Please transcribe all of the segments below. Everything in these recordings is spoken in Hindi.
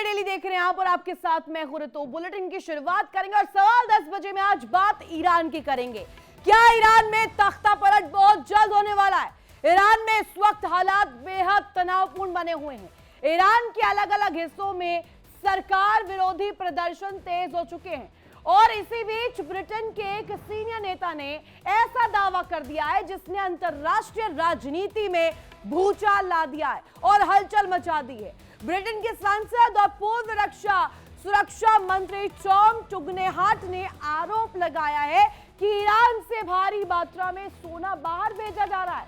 इंडिया डेली देख रहे हैं आप और आपके साथ मैं हूं ऋतु। बुलेटिन की शुरुआत करेंगे और सवाल 10 बजे में आज बात ईरान की करेंगे। क्या ईरान में तख्ता पलट बहुत जल्द होने वाला है? ईरान में इस वक्त हालात बेहद तनावपूर्ण बने हुए हैं। ईरान के अलग अलग हिस्सों में सरकार विरोधी प्रदर्शन तेज हो चुके हैं और इसी बीच ब्रिटेन के एक सीनियर नेता ने ऐसा दावा कर दिया है जिसने अंतरराष्ट्रीय राजनीति में भूचाल ला दिया है और हलचल मचा दी है। ब्रिटेन के सांसद और पूर्व सुरक्षा मंत्री टॉम टुगनेहाट ने आरोप लगाया है कि ईरान से भारी मात्रा में सोना बाहर भेजा जा रहा है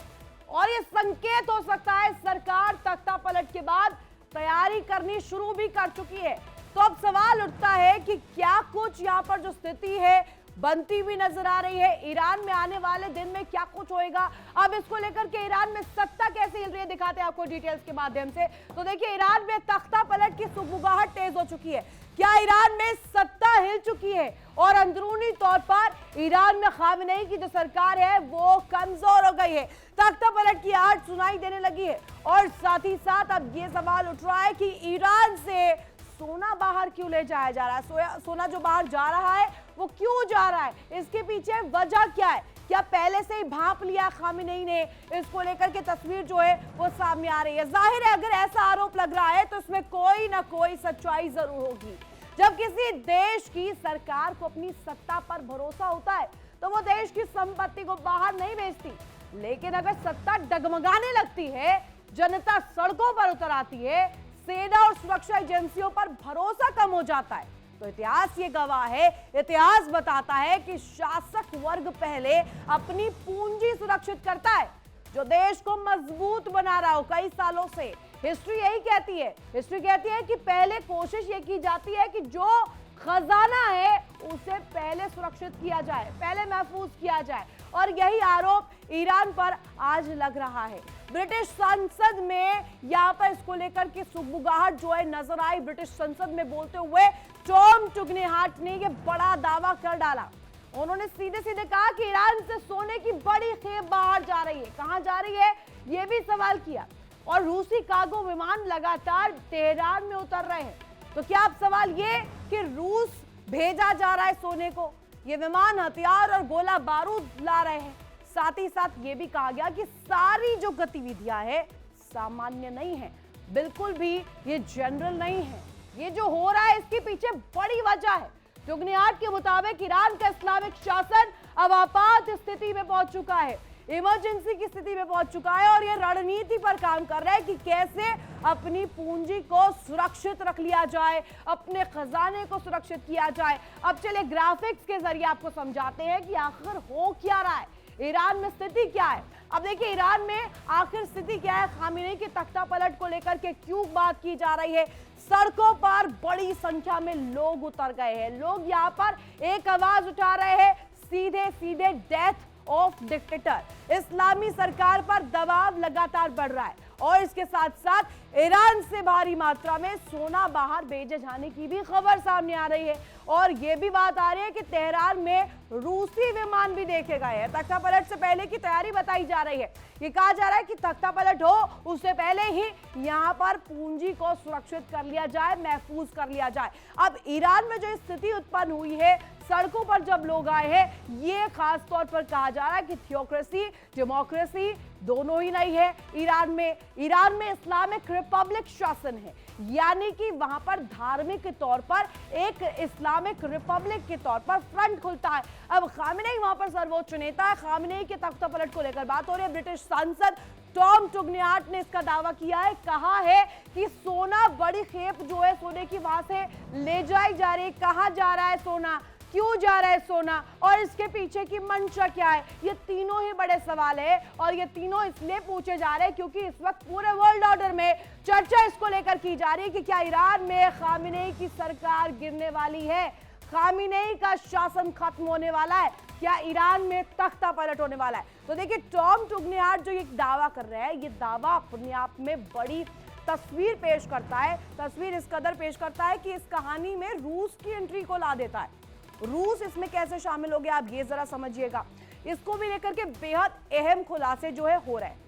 और यह संकेत हो सकता है सरकार तख्ता पलट के बाद तैयारी करनी शुरू भी कर चुकी है। तो अब सवाल उठता है कि क्या कुछ यहां पर जो स्थिति है बनती हुई नजर आ रही है। ईरान में आने वाले दिन में क्या कुछ होएगा, अब इसको लेकर के ईरान में सत्ता कैसे हिल रही है दिखाते हैं आपको डिटेल्स के माध्यम से। तो देखिए, ईरान में तख्ता पलट की सुगबुगाहट तेज हो चुकी है। क्या ईरान में सत्ता हिल चुकी है और अंदरूनी तौर पर ईरान में खामेनेई की जो सरकार है वो कमजोर हो गई है। तख्ता पलट की आहट सुनाई देने लगी है और साथ ही साथ अब ये सवाल उठ रहा है कि ईरान से सोना बाहर क्यों ले जाया जा रहा है। सोना जो बाहर जा रहा है वो क्यों जा रहा है, इसके पीछे वजह क्या है? क्या पहले से ही भांप लिया खामेनेई ने? इसको लेकर के तस्वीर जो है वो सामने आ रही है। जाहिर है अगर ऐसा आरोप लग रहा है तो इसमें कोई ना कोई सच्चाई जरूर होगी। जब किसी देश की सरकार को अपनी सत्ता पर भरोसा होता है तो वो देश की संपत्ति को बाहर नहीं भेजती, लेकिन अगर सत्ता डगमगाने लगती है, जनता सड़कों पर उतर आती है, सेना और सुरक्षा एजेंसियों पर भरोसा कम हो जाता है, तो इतिहास ये गवाह है, इतिहास बताता है कि शासक वर्ग पहले अपनी पूंजी सुरक्षित करता है जो देश को मजबूत बना रहा हो कई सालों से। हिस्ट्री यही कहती है, हिस्ट्री कहती है कि पहले कोशिश ये की जाती है कि जो खजाना है उसे पहले सुरक्षित किया जाए, पहले महफूज किया जाए, और यही आरोप ईरान पर आज लग रहा है। ब्रिटिश संसद में यहाँ पर इसको लेकर के सुगबुगाहट जो है नजर आई। ब्रिटिश संसद में बोलते हुए टॉम टुगनेहाट ने ये बड़ा दावा कर डाला। उन्होंने सीधे सीधे कहा कि ईरान से सोने की बड़ी खेप बाहर जा रही है। कहां जा रही है ये भी सवाल किया। और रूसी कार्गो विमान लगातार तेहरान में उतर रहे हैं। तो क्या अब सवाल ये कि रूस भेजा जा रहा है सोने को, ये विमान हथियार और गोला बारूद ला रहे हैं। साथ ही साथ ये भी कहा गया कि सारी जो गतिविधियां है सामान्य नहीं है, बिल्कुल भी ये जनरल नहीं है। ये जो हो रहा है इसके पीछे बड़ी वजह है। टुगनेहाट के मुताबिक ईरान का इस्लामिक शासन अब आपात स्थिति में पहुंच चुका है, इमरजेंसी की स्थिति में पहुंच चुका है और ये रणनीति पर काम कर रहा है कि कैसे अपनी पूंजी को सुरक्षित रख लिया जाए, अपने खजाने को सुरक्षित किया जाए। अब चलिए ग्राफिक्स के जरिए आपको समझाते हैं कि आखिर हो क्या रहा है, ईरान में स्थिति क्या है। अब देखिए ईरान में आखिर स्थिति क्या है, खामेनेई की तख्ता पलट को लेकर के क्यों बात की जा रही है। सड़कों पर बड़ी संख्या में लोग उतर गए हैं। लोग यहाँ पर एक आवाज उठा रहे हैं, सीधे सीधे डेथ ऑफ डिक्टेटर। इस्लामी सरकार पर दबाव लगातार बढ़ रहा है और इसके साथ साथ ईरान से भारी मात्रा में सोना बाहर भेजे जाने की भी खबर सामने आ रही है और यह भी बात आ रही है कि तेहरान में रूसी विमान भी देखे गए हैं। तख्ता पलट से पहले की तैयारी बताई जा रही है। ये कहा जा रहा है कि तख्ता पलट हो उससे पहले ही यहां पर पूंजी को सुरक्षित कर लिया जाए, महफूज कर लिया जाए। अब ईरान में जो स्थिति उत्पन्न हुई है, सड़कों पर जब लोग आए हैं, ये खास तौर पर कहा जा रहा है कि थियोक्रेसी डेमोक्रेसी दोनों ही नहीं है ईरान में इस्लामिक रिपब्लिक शासन है, यानी कि वहां पर धार्मिक तौर पर एक इस्लामिक रिपब्लिक के तौर पर फ्रंट खुलता है। अब खामेनेई वहां पर सर्वोच्च नेता है। खामेनेई के तख्ता पलट को लेकर बात हो रही है। ब्रिटिश सांसद टॉम टुगनेहाट ने इसका दावा किया है, कहा है कि सोना बड़ी खेप जो है सोने की वहां से ले जाई जा रही है। कहां जा रहा है सोना, क्यों जा रहा है सोना और इसके पीछे की मंशा क्या है, ये तीनों ही बड़े सवाल है और ये तीनों इसलिए पूछे जा रहे हैं क्योंकि इस वक्त पूरे वर्ल्ड ऑर्डर में चर्चा इसको लेकर की जा रही है कि क्या ईरान में खामेनेई की सरकार गिरने वाली है, खामेनेई का शासन खत्म होने वाला है, क्या ईरान में तख्ता पलट होने वाला है। तो देखिए टॉम टुगनेहाट जो ये दावा कर रहे हैं, ये दावा अपने आप में बड़ी तस्वीर पेश करता है। तस्वीर इस कदर पेश करता है कि इस कहानी में रूस की एंट्री को ला देता है। रूस इसमें कैसे शामिल हो गया आप ये जरा समझिएगा। इसको भी लेकर के बेहद अहम खुलासे जो है हो रहे हैं।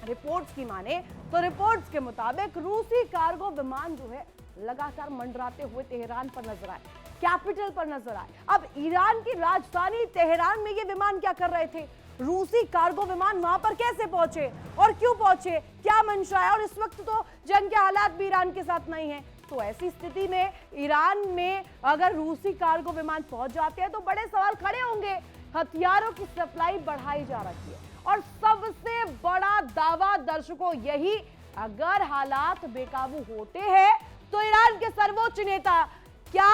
रिपोर्ट्स की माने तो रिपोर्ट्स के मुताबिक रूसी कार्गो विमान जो है लगातार मंडराते हुए तेहरान पर नजर आए, कैपिटल पर नजर आए। अब ईरान की राजधानी तेहरान में ये विमान क्या कर रहे थे? रूसी कार्गो विमान वहां पर कैसे पहुंचे और क्यों पहुंचे, क्या मंशा है? और इस वक्त तो जंग के हालात भी ईरान के साथ नहीं है, तो ऐसी स्थिति में ईरान में अगर रूसी कार्गो विमान पहुंच जाते हैं तो बड़े सवाल खड़े होंगे। हथियारों की सप्लाई बढ़ाई जा रही है और सबसे बड़ा दावा दर्शकों यही, अगर हालात बेकाबू होते हैं तो ईरान के सर्वोच्च नेता क्या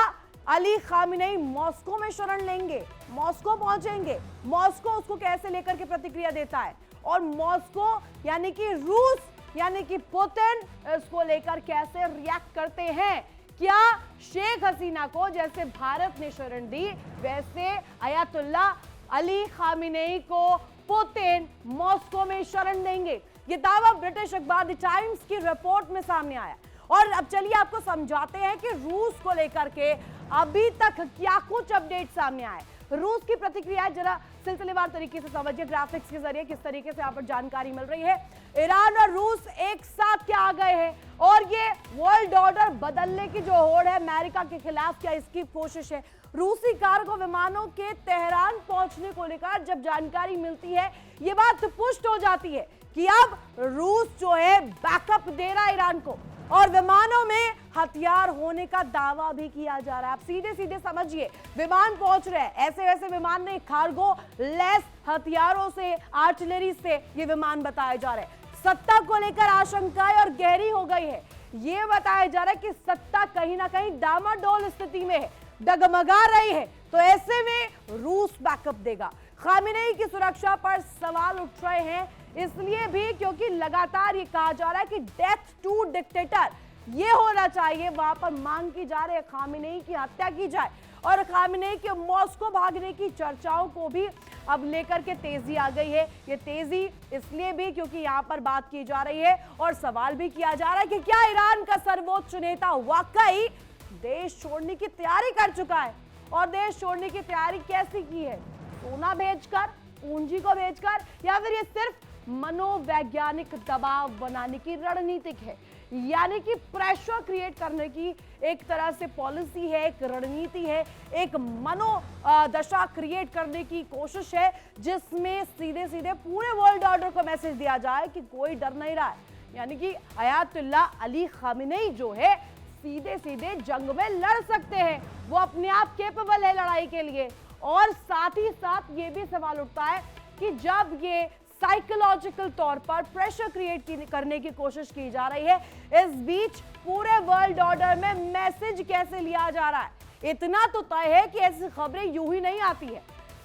अली खामेनी मॉस्को में शरण लेंगे, मॉस्को पहुंचेंगे, मॉस्को उसको कैसे लेकर के प्रतिक्रिया देता है और मॉस्को यानी कि रूस यानी कि पुतिन इसको लेकर कैसे रिएक्ट करते हैं। क्या शेख हसीना को जैसे भारत ने शरण दी वैसे अयातुल्ला अली खामेनी को पुतिन मॉस्को में शरण देंगे? ये दावा ब्रिटिश अखबार द टाइम्स की रिपोर्ट में सामने आया। और अब चलिए आपको समझाते हैं कि रूस को लेकर के अभी तक क्या कुछ अपडेट सामने आए। रूस की प्रतिक्रिया जरा सिलसिलेवार तरीके से समझिए, ग्राफिक्स के जरिए किस तरीके से यहाँ पर जानकारी मिल रही है। ईरान और रूस एक साथ क्या आ गए हैं और ये वर्ल्ड ऑर्डर बदलने की जो होड़ है अमेरिका के खिलाफ, क्या इसकी कोशिश है? रूसी कार्गो विमानों के तेहरान पहुंचने को लेकर जब जानकारी मिलती है ये बात पुष्ट हो जाती है कि अब रूस जो है बैकअप दे रहा है ईरान को और विमानों में हथियार होने का दावा भी किया जा रहा है। आप सीधे सीधे समझिए, विमान पहुंच रहे हैं, ऐसे वैसे विमान नहीं, कार्गो लेस हथियारों से, आर्टिलरी से ये विमान बताए जा रहे हैं। सत्ता को लेकर आशंकाएं और गहरी हो गई है। ये बताया जा रहा है कि सत्ता कहीं ना कहीं डामाडोल स्थिति में है, डगमगा रही है, तो ऐसे में रूस बैकअप देगा। खामेनी की सुरक्षा पर सवाल उठ रहे हैं, इसलिए भी क्योंकि लगातार ये कहा जा रहा है कि डेथ टू डिक्टेटर ये होना चाहिए। वहां पर मांग की जा रही है खामेनी की हत्या की जाए और खामेनी के मॉस्को भागने की चर्चाओं को भी अब लेकर के तेजी आ गई है। ये तेजी इसलिए भी क्योंकि यहां पर बात की जा रही है और सवाल भी किया जा रहा है कि क्या ईरान का सर्वोच्च नेता वाकई देश छोड़ने की तैयारी कर चुका है और देश छोड़ने की तैयारी कैसी की है? सोना भेजकर, पूंजी को भेजकर, या फिर ये सिर्फ मनोवैज्ञानिक दबाव बनाने की रणनीतिक है, यानी कि प्रेशर क्रिएट करने की एक तरह से पॉलिसी है, एक रणनीति है, एक मनोदशा क्रिएट करने की कोशिश है जिसमें सीधे सीधे पूरे वर्ल्ड ऑर्डर को मैसेज दिया जाए कि कोई डर नहीं रहा है। यानी कि अयातुल्ला अली खामेनी जो है सीधे सीधे जंग में लड़ सकते हैं, वो अपने आप केपेबल है लड़ाई के लिए। और साथ ही साथ ये भी सवाल उठता है कि जब ये साइकोलॉजिकल तौर पर प्रेशर क्रिएट करने की कोशिश की जा रही है, इस बीच पूरे वर्ल्ड ऑर्डर में मैसेज कैसे लिया जा रहा है? इतना तो तय है कि ऐसी खबरें यूं ही नहीं आती है।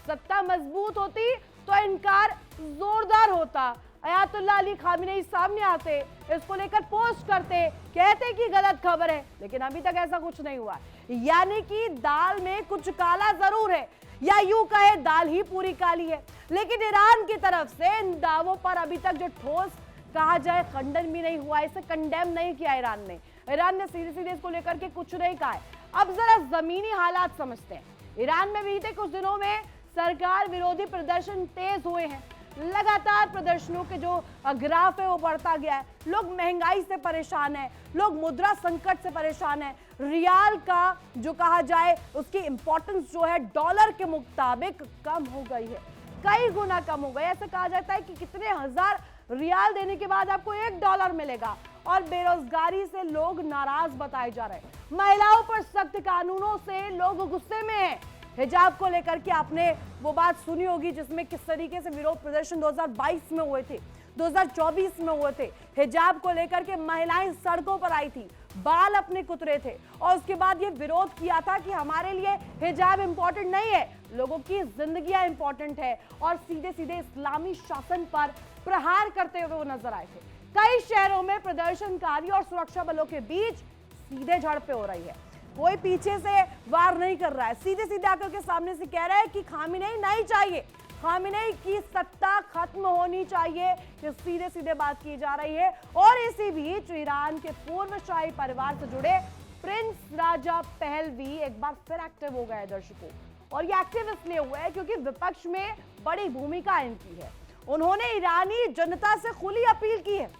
सत्ता मजबूत होती तो इनकार जोरदार होता, अयातुल्ला अली खामेनी सामने आते, इसको लेकर पोस्ट करते, कहते कि गलत खबर है, लेकिन अभी तक ऐसा कुछ नहीं हुआ। यानी कि दाल में कुछ काला जरूर है, या यूं कहे दाल ही पूरी काली है। लेकिन ईरान की तरफ से इन दावों पर अभी तक जो ठोस कहा जाए खंडन भी नहीं हुआ, इसे कंडेम नहीं किया ईरान ने सीधे सीधे इसको लेकर के कुछ नहीं कहा है। अब जरा जमीनी हालात समझते हैं। ईरान में बीते कुछ दिनों में सरकार विरोधी प्रदर्शन तेज हुए हैं, लगातार प्रदर्शनों के जो ग्राफ है वो बढ़ता गया है। लोग महंगाई से परेशान है, लोग मुद्रा संकट से परेशान है, रियाल का जो कहा जाए उसकी इंपॉर्टेंस जो है डॉलर के मुताबिक कम हो गई है, कई गुना कम हो गई। ऐसे कहा जाता है कि कितने हजार रियाल देने के बाद आपको $1 मिलेगा। और बेरोजगारी से लोग नाराज बताए जा रहे हैं। महिलाओं पर सख्त कानूनों से लोग गुस्से में हैं। हिजाब को लेकर के आपने वो बात सुनी होगी जिसमें किस तरीके से विरोध प्रदर्शन 2022 में हुए थे, 2024 में हुए थे। हिजाब को लेकर के महिलाएं सड़कों पर आई थी, बाल अपने कुतरे थे और उसके बाद ये विरोध किया था कि हमारे लिए हिजाब इंपॉर्टेंट नहीं है, लोगों की जिंदगियां इंपॉर्टेंट है। और सीधे सीधे इस्लामी शासन पर प्रहार करते हुए वो नजर आए थे। कई शहरों में प्रदर्शनकारी और सुरक्षा बलों के बीच सीधे झड़पें हो रही है। कोई पीछे से वार नहीं कर रहा है, सीधे सीधे आकर के सामने से कह रहा है कि खामेनी नहीं चाहिए, खामेनी की सत्ता खत्म होनी चाहिए। ये सीधे सीधे बात की जा रही है। और इसी बीच ईरान के पूर्व शाही परिवार से जुड़े प्रिंस राजा पहलवी एक बार फिर एक्टिव हो गए दर्शकों। और ये एक्टिव इसलिए हुआ है क्योंकि विपक्ष में बड़ी भूमिका इनकी है। उन्होंने ईरानी जनता से खुली अपील की है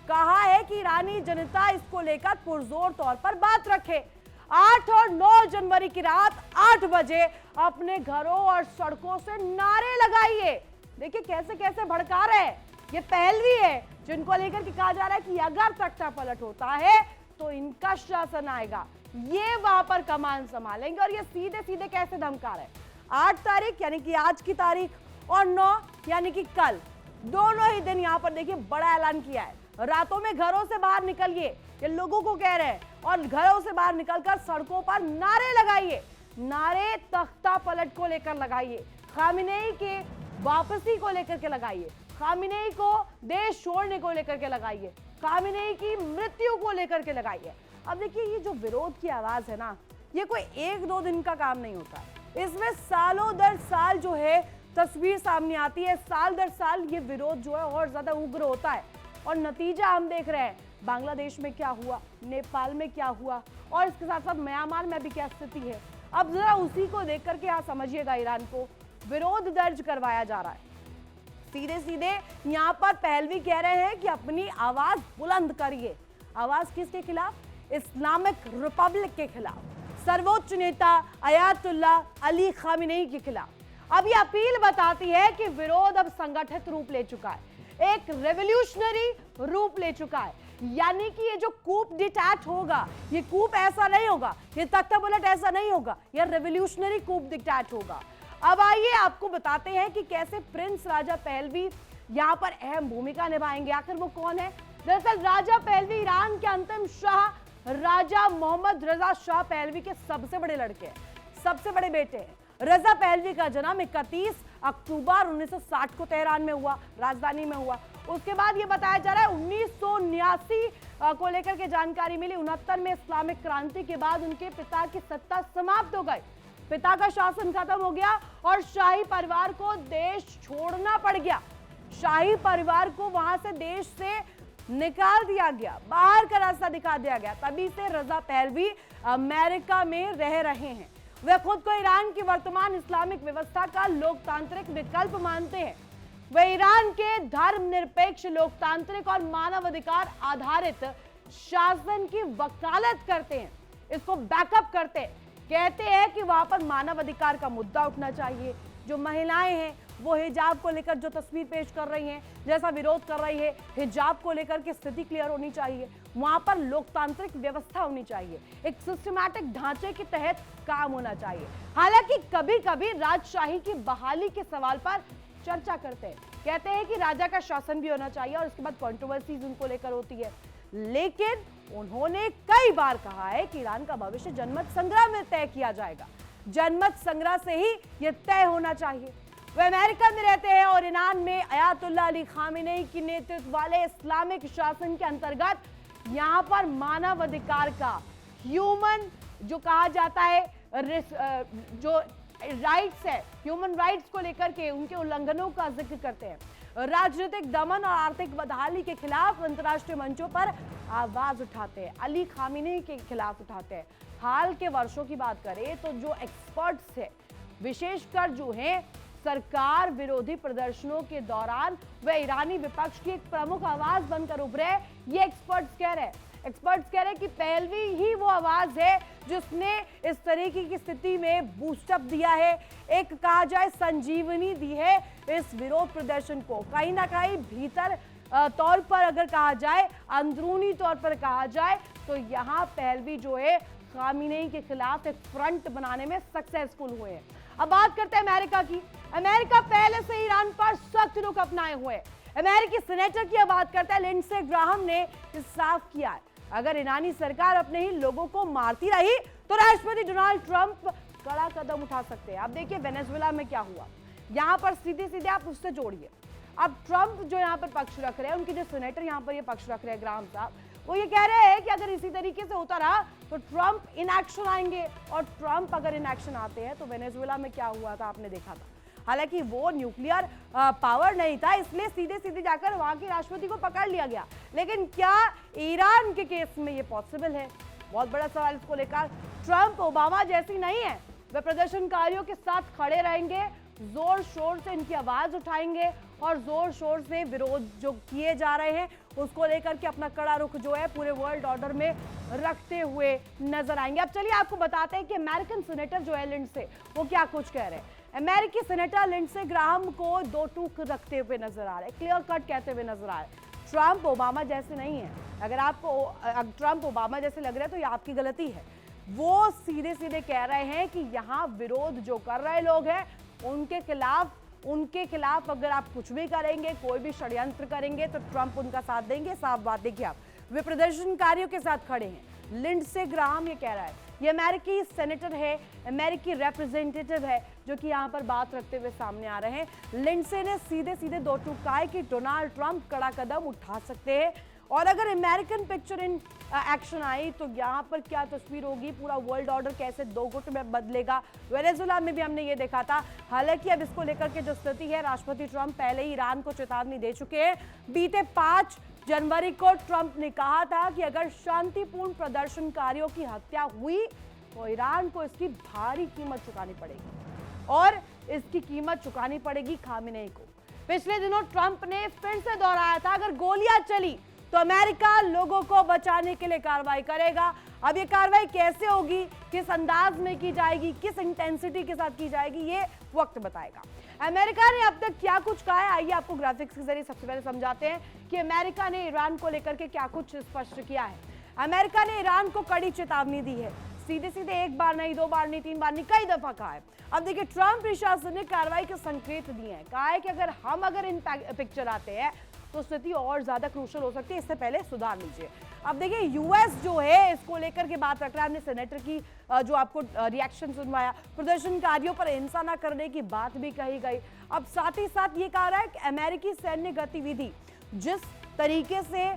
कहा है कि ईरानी जनता इसको लेकर पुरजोर तौर पर बात रखे। 8 और 9 जनवरी की रात 8 बजे अपने घरों और सड़कों से नारे लगाइए। देखिए कैसे कैसे भड़का रहे हैं। ये पहलवी है जिनको लेकर के कहा जा रहा है कि अगर तख्ता पलट होता है तो इनका शासन आएगा, ये वहां पर कमान संभालेंगे। और ये सीधे सीधे कैसे धमका रहे हैं। 8 तारीख यानी कि आज की तारीख और 9 यानी कि कल, दोनों ही दिन यहाँ पर देखिए बड़ा ऐलान किया है। रातों में घरों से बाहर निकलिए, ये लोगों को कह रहे हैं, और घरों से बाहर निकलकर सड़कों पर नारे लगाइए। नारे तख्ता पलट को लेकर लगाइए, खामिनेई के वापसी को लेकर के लगाइए, खामिनेई को देश छोड़ने को लेकर के लगाइए, खामिनेई की मृत्यु को लेकर के लगाइए। अब देखिए ये जो विरोध की आवाज है ना, ये कोई 1-2 दिन का काम नहीं होता है। इसमें सालों दर साल जो है तस्वीर सामने आती है, साल दर साल ये विरोध जो है और ज्यादा उग्र होता है। और नतीजा हम देख रहे हैं, बांग्लादेश में क्या हुआ, नेपाल में क्या हुआ, और इसके साथ साथ म्यांमार में भी क्या स्थिति है। अब जरा उसी को देख करके यहाँ समझिएगा, ईरान को विरोध दर्ज करवाया जा रहा है। सीधे सीधे यहाँ पर पहलवी कह रहे हैं कि अपनी आवाज बुलंद करिए। आवाज किसके खिलाफ? इस्लामिक रिपब्लिक के खिलाफ, सर्वोच्च नेता अयातुल्ला अली खामिनेई के खिलाफ। अब ये अपील बताती है कि विरोध अब संगठित रूप ले चुका है, एक रेवोल्यूशनरी रूप ले चुका है। यानी कि ये जो कूप डिटैच होगा, ये कूप ऐसा नहीं होगा, ये तख्ता पलट ऐसा नहीं होगा, ये रेवोल्यूशनरी कूप डिटैच होगा। अब आइए आपको बताते हैं कि कैसे प्रिंस राजा पहलवी यहाँ पर अहम भूमिका निभाएंगे। आखिर वो कौन है? दरअसल राजा पहलवी ईरान के अंतिम शाह राजा मोहम्मद रजा शाह पहलवी के सबसे बड़े लड़के हैं, सबसे बड़े बेटे हैं। रजा पहलवी का जन्म 31 अक्टूबर 1960 को तेहरान में हुआ, राजधानी में हुआ। उसके बाद ये बताया जा रहा है 1979 को लेकर के जानकारी मिली, 69 में इस्लामिक क्रांति के बाद उनके पिता की सत्ता समाप्त हो गई, पिता का शासन खत्म हो गया और शाही परिवार को देश छोड़ना पड़ गया। शाही परिवार को वहां से देश से निकाल दिया गया, बाहर का रास्ता दिखा दिया गया। तभी से रजा पहलवी अमेरिका में रह रहे हैं। वे खुद को ईरान की वर्तमान इस्लामिक व्यवस्था का लोकतांत्रिक विकल्प मानते हैं। वे ईरान के धर्मनिरपेक्ष, लोकतांत्रिक और मानवाधिकार आधारित शासन की वकालत करते हैं, इसको बैकअप करते हैं। कहते हैं कि वहां पर मानवाधिकार का मुद्दा उठना चाहिए। जो महिलाएं हैं वो हिजाब को लेकर जो तस्वीर पेश कर रही हैं, जैसा विरोध कर रही है, हिजाब को लेकर के स्थिति क्लियर होनी चाहिए। वहां पर लोकतांत्रिक व्यवस्था होनी चाहिए, एक सिस्टमैटिक ढांचे के तहत काम होना चाहिए। हालांकि कभी कभी राजशाही की बहाली के सवाल पर चर्चा करते हैं, कहते हैं कि राजा का शासन भी होना चाहिए और उसके बाद कंट्रोवर्सीज उनको लेकर होती है। लेकिन उन्होंने कई बार कहा है कि ईरान का भविष्य जनमत संग्रह में तय किया जाएगा, जनमत संग्रह से ही यह तय होना चाहिए। वे अमेरिका में रहते हैं और ईरान में अयातुल्ला अली खामिनेई की नेतृत्व वाले इस्लामिक शासन के अंतर्गत यहाँ पर मानवाधिकार का, ह्यूमन जो कहा जाता है, जो राइट्स है, ह्यूमन राइट्स को लेकर के उनके उल्लंघनों का जिक्र करते हैं। राजनीतिक दमन और आर्थिक बदहाली के खिलाफ अंतर्राष्ट्रीय मंचों पर आवाज उठाते हैं, अली खामिनेई के खिलाफ उठाते हैं। हाल के वर्षों की बात करें तो जो एक्सपर्ट्स है, विशेषकर जो है सरकार विरोधी प्रदर्शनों के दौरान वे ईरानी विपक्ष की एक प्रमुख आवाज बनकर उभरे। ये एक्सपर्ट्स कह रहे हैं कि पहलवी ही वो आवाज है जिसने इस तरीके की स्थिति में बूस्टअप दिया है, एक कहा जाए संजीवनी दी है इस विरोध प्रदर्शन को। कहीं ना कहीं भीतर तौर पर अगर कहा जाए, अंदरूनी तौर पर कहा जाए तो यहाँ पहलवी जो है खामिनेई के खिलाफ एक फ्रंट बनाने में सक्सेसफुल हुए हैं। अब बात करते हैं अमेरिका की। अमेरिका पहले से ईरान पर सख्त रुख अपनाए हुए। अमेरिकी सीनेटर की बात करता है, लिंडसे ग्राहम ने साफ किया है, अगर ईरानी सरकार अपने ही लोगों को मारती रही तो राष्ट्रपति डोनाल्ड ट्रंप कड़ा कदम उठा सकते हैं। अब देखिए वेनेजुएला में क्या हुआ, यहाँ पर सीधे सीधे आप उससे जोड़िए। अब ट्रंप जो यहाँ पर पक्ष रख रहे हैं, उनके जो सीनेटर यहाँ पर ये पक्ष रख रहे हैं ग्राहम साहब, वो ये कह रहे हैं कि अगर इसी तरीके से होता रहा तो ट्रंप इन एक्शन आएंगे, और ट्रंप अगर इन एक्शन आते हैं तो वेनेजुएला में क्या हुआ था आपने देखा था। हालांकि वो न्यूक्लियर पावर नहीं था, इसलिए सीधे सीधे जाकर वहां के राष्ट्रपति को पकड़ लिया गया। लेकिन क्या ईरान के केस में ये पॉसिबल है? बहुत बड़ा सवाल इसको लेकर। ट्रंप ओबामा जैसी नहीं है, वे प्रदर्शनकारियों के साथ खड़े रहेंगे, जोर शोर से इनकी आवाज उठाएंगे और जोर शोर से विरोध जो किए जा रहे हैं उसको लेकर के अपना कड़ा रुख जो है पूरे वर्ल्ड ऑर्डर में रखते हुए नजर आएंगे। अब चलिए आपको बताते हैं कि अमेरिकन सीनेटर जो है लिंडसे, वो क्या कुछ कह रहे हैं। अमेरिकी सीनेटर लिंडसे ग्राहम को दो टूक रखते हुए नजर आ रहे हैं, क्लियर कट कहते हुए नजर आ रहे हैं। ट्रंप ओबामा जैसे नहीं है। अगर आपको ट्रंप ओबामा जैसे लग रहे हैं तो ये आपकी गलती है। वो सीधे सीधे कह रहे हैं कि यहाँ विरोध जो कर रहे लोग हैं उनके खिलाफ अगर आप कुछ भी करेंगे, कोई भी षड्यंत्र करेंगे तो ट्रंप उनका साथ देंगे। साफ बात देखिए आप, वे प्रदर्शनकारियों के साथ खड़े हैं। लिंडसे ग्राहम ये कह रहा है, ये अमेरिकी सेनेटर है, अमेरिकी रिप्रेजेंटेटिव है जो कि यहाँ पर बात रखते हुए सामने आ रहे हैं। लिंडसे ने सीधे सीधे दो टूक कहा है कि डोनाल्ड ट्रंप कड़ा कदम उठा सकते हैं और अगर American picture in action I तो यहाँ पर क्या तस्वीर होगी, पूरा वर्ल्ड ऑर्डर कैसे दो गुट में बदलेगा। वेनेजुएला में भी हमने ये देखा था। हालांकि अब इसको लेकर के जो स्थिति है, राष्ट्रपति ट्रंप पहले ही ईरान को चेतावनी दे चुके हैं। बीते 5 जनवरी को ट्रंप ने कहा था कि अगर शांतिपूर्ण प्रदर्शनकारियों की हत्या हुई तो ईरान को इसकी भारी कीमत चुकानी पड़ेगी और इसकी कीमत चुकानी पड़ेगी खामेनेई को। पिछले दिनों ट्रंप ने फिर से दोहराया था, अगर गोलियां चली तो अमेरिका लोगों को बचाने के लिए कार्रवाई करेगा। अब ये कार्रवाई कैसे होगी, किस अंदाज में की जाएगी, किस इंटेंसिटी के साथ की जाएगी, ये वक्त बताएगा। अमेरिका ने अब तक क्या कुछ कहा है, आइए आपको ग्राफिक्स के जरिए सबसे पहले समझाते हैं कि अमेरिका ने ईरान को लेकर के क्या कुछ स्पष्ट किया है। अमेरिका ने ईरान को कड़ी चेतावनी दी है, सीधे सीधे एक बार नहीं, 2 बार नहीं, 3 बार नहीं, कई दफा कहा है। अब देखिए ट्रंप प्रशासन ने कार्रवाई के संकेत दिए हैं, कहा है कि अगर इन पिक्चर आते हैं तो स्थिति और ज्यादा क्रूशल हो सकती है, इससे पहले सुधार लीजिए। अब देखिए यूएस जो है इसको लेकर के बात रख रहा है। हमने सेनेटर की जो आपको रिएक्शन सुनवाया, प्रदर्शनकारियों पर हिंसा न करने की बात भी कही गई। अब साथ ही साथ ये कहा रहा है कि अमेरिकी सैन्य गतिविधि जिस तरीके से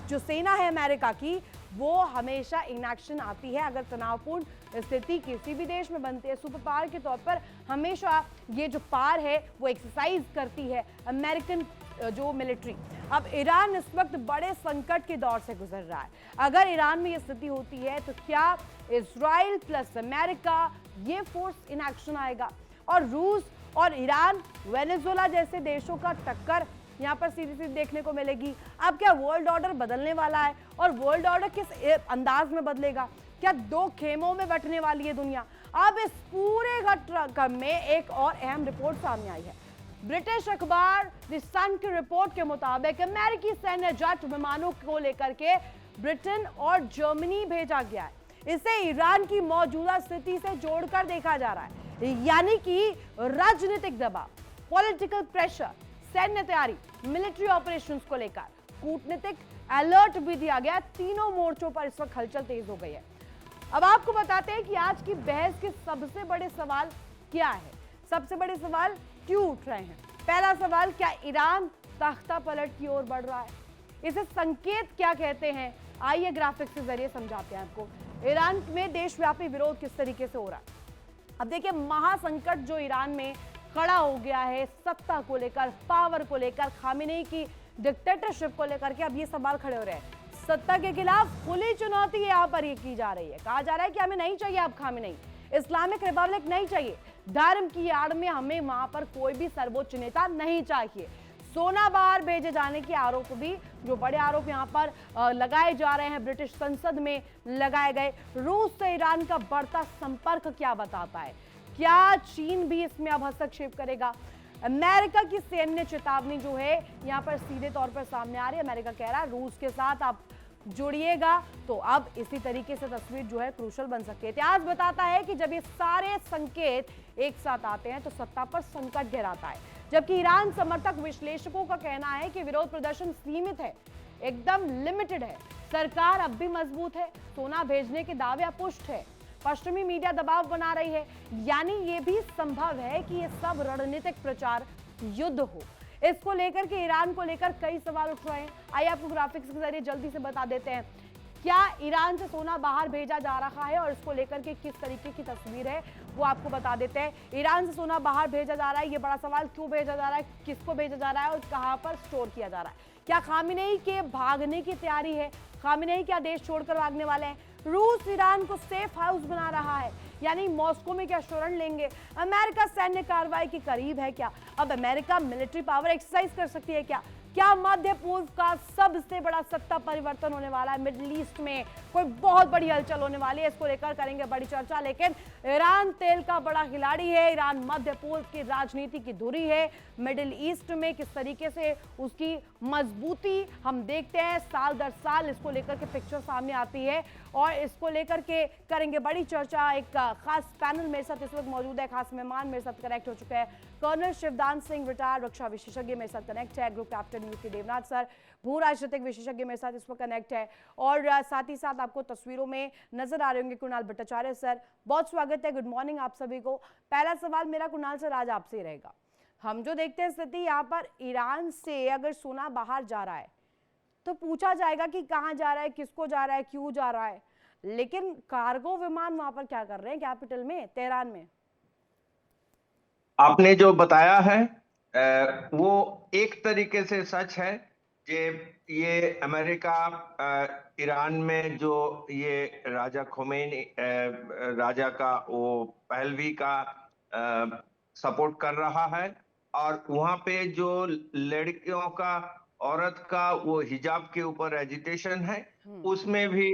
जो सेना है अमेरिका की, वो हमेशा इनएक्शन आती है अगर तनावपूर्ण स्थिति किसी भी देश में बनती है। सुपर पावर के तौर पर हमेशा ये जो पावर है वो एक्सरसाइज करती है अमेरिकन जो मिलिट्री। अब ईरान इस वक्त बड़े संकट के दौर से गुजर रहा है। अगर ईरान में ये स्थिति होती है तो क्या इजराइल प्लस अमेरिका ये फोर्स इन एक्शन आएगा और रूस और ईरान, वेनेजुएला जैसे देशों का टक्कर यहाँ पर सीधी सीधी देखने को मिलेगी। अब क्या वर्ल्ड ऑर्डर बदलने वाला है और वर्ल्ड ऑर्डर किस अंदाज में बदलेगा? क्या 2 खेमों में बंटने वाली है दुनिया? अब इस पूरे घटनाक्रम में एक और अहम रिपोर्ट सामने आई है। ब्रिटिश अखबार द सन की रिपोर्ट के मुताबिक अमेरिकी सैन्य जेट विमानों को लेकर के ब्रिटेन और जर्मनी भेजा गया है। इसे ईरान की मौजूदा स्थिति से जोड़कर देखा जा रहा है, यानी कि राजनीतिक दबाव, पॉलिटिकल प्रेशर, सैन्य तैयारी, मिलिट्री ऑपरेशंस को लेकर कूटनीतिक अलर्ट भी दिया गया। तीनों मोर्चों पर इस वक्त हलचल तेज हो गई है। अब आपको बताते हैं कि आज की बहस के सबसे बड़े सवाल क्या है, सबसे बड़े सवाल क्यों उठ रहे हैं। पहला सवाल, क्या ईरान तख्ता पलट की ओर बढ़ रहा है? इसे संकेत क्या कहते हैं, आइए ग्राफिक्स के जरिए समझाते हैं आपको। ईरान में देशव्यापी विरोध किस तरीके से हो रहा है। अब देखिए महासंकट जो ईरान में खड़ा हो गया है, सत्ता को लेकर, पावर को लेकर, खामेनेई की डिक्टेटरशिप को लेकर के अब ये सवाल खड़े हो रहे हैं। सत्ता के खिलाफ खुली चुनौती यहाँ पर ये की जा रही है। कहा जा रहा है कि हमें नहीं चाहिए अब खामेनेई, इस्लामिक रिपब्लिक नहीं चाहिए, धर्म की आड़ में हमें वहां पर कोई भी सर्वोच्च नेता नहीं चाहिए। सोना बाहर भेजे जाने के आरोप भी, जो बड़े आरोप यहाँ पर लगाए जा रहे हैं, ब्रिटिश संसद में लगाए गए। रूस से ईरान का बढ़ता संपर्क क्या बताता है, क्या चीन भी इसमें अब हस्तक्षेप करेगा? अमेरिका की सैन्य चेतावनी जो है यहाँ पर सीधे तौर पर सामने आ रही है। अमेरिका कह रहा है रूस के साथ आप जुड़िएगा तो अब इसी तरीके से तस्वीर जो है क्रूशल बन सकती है। इतिहास बताता है कि जब ये सारे संकेत एक साथ आते हैं तो सत्ता पर संकट गहराता है। जबकि ईरान समर्थक विश्लेषकों का कहना है कि विरोध प्रदर्शन सीमित है, एकदम लिमिटेड है, सरकार अब भी मजबूत है, सोना भेजने के दावे अपुष्ट है, पश्चिमी मीडिया दबाव बना रही है, यानी ये भी संभव है कि ये सब रणनीतिक प्रचार युद्ध हो। इसको लेकर के ईरान को लेकर कई सवाल उठ रहे हैं। आइए आपको ग्राफिक्स के जरिए जल्दी से बता देते हैं, क्या ईरान से सोना बाहर भेजा जा रहा है और इसको लेकर के किस तरीके की तस्वीर है वो आपको बता देते हैं। ईरान से सोना बाहर भेजा जा रहा है, ये बड़ा सवाल, क्यों भेजा जा रहा है, किसको भेजा जा रहा है और कहां पर स्टोर किया जा रहा है? क्या खामेनेई के भागने की तैयारी है? खामेनेई क्या देश छोड़कर भागने वाले हैं? रूस ईरान को सेफ हाउस बना रहा है, यानी मॉस्को में क्या शरण लेंगे? अमेरिका सैन्य कार्रवाई के करीब है क्या? अब अमेरिका मिलिट्री पावर एक्सरसाइज कर सकती है क्या? क्या मध्य पूर्व का सबसे बड़ा सत्ता परिवर्तन होने वाला है? मिडिल ईस्ट में कोई बहुत बड़ी हलचल होने वाली है, इसको लेकर करेंगे बड़ी चर्चा। लेकिन ईरान तेल का बड़ा खिलाड़ी है, ईरान मध्य पूर्व की राजनीति की धुरी है। मिडिल ईस्ट में किस तरीके से उसकी मजबूती हम देखते हैं, साल दर साल इसको लेकर के पिक्चर सामने आती है और इसको लेकर के करेंगे बड़ी चर्चा। एक खास पैनल मेरे साथ इस वक्त मौजूद है, खास मेहमान मेरे साथ कनेक्ट हो चुके हैं। कर्नल शिवदान सिंह, रिटायर्ड रक्षा विशेषज्ञ मेरे साथ कनेक्ट है। Group captain UK Devnath sir, भू राजनीतिक विशेषज्ञ मेरे साथ इस वक्त कनेक्ट है। और साथ ही साथ आपको तस्वीरों में नजर आ रहे होंगे कुणाल भट्टाचार्य सर। बहुत स्वागत है, गुड मॉर्निंग आप सभी को। पहला सवाल मेरा कुणाल सर आज आपसे रहेगा। हम जो देखते हैं स्थिति यहाँ पर, ईरान से अगर सोना बाहर जा रहा है तो पूछा जाएगा कि कहाँ जा रहा है, किसको जा रहा है, क्यों जा रहा है, लेकिन कार्गो विमान वहां पर क्या कर रहे हैं कैपिटल में, तेहरान में? आपने जो बताया है वो एक तरीके से सच है कि ये अमेरिका ईरान में जो ये राजा खोमेनी राजा का वो पहलवी का सपोर्ट कर रहा है, और वहां पे जो लड़कियों का, औरत का वो हिजाब के ऊपर एजिटेशन है, उसमें भी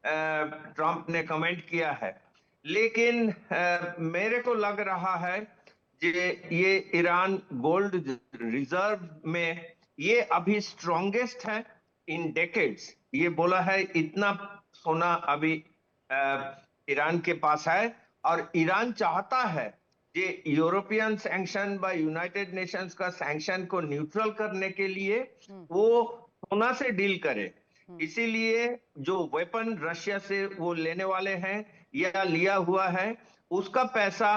ट्रंप ने कमेंट किया है। लेकिन मेरे को लग रहा है ये ईरान गोल्ड रिजर्व में ये अभी स्ट्रॉन्गेस्ट है इन डेकेड्स। ये बोला है इतना सोना अभी ईरान के पास है, और ईरान चाहता है कि यूरोपियन सैंक्शन व यूनाइटेड नेशंस का सैंक्शन को न्यूट्रल करने के लिए वो सोना से डील करे। इसीलिए जो वेपन रशिया से वो लेने वाले हैं या लिया हुआ है, उसका पैसा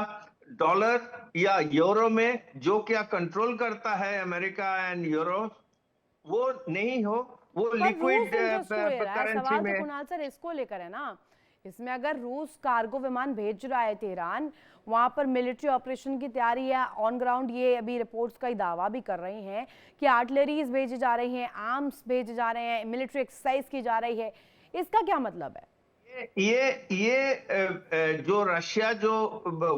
डॉलर या यूरो में, जो क्या कंट्रोल करता है अमेरिका एंड यूरो, वो नहीं हो, वो लिक्विड करेंसी में। कुणाल सर इसको लेकर है ना, इसमें अगर रूस कार्गो विमान भेज रहा है तेहरान, वहां पर मिलिट्री ऑपरेशन की तैयारी है ऑन ग्राउंड, ये अभी रिपोर्ट्स का ही दावा भी कर रही हैं कि आर्टिलरीज भेजे जा रही हैं, आर्म्स भेजे जा रहे हैं, मिलिट्री एक्सरसाइज की जा रही है। इसका क्या मतलब है? ये जो रशिया जो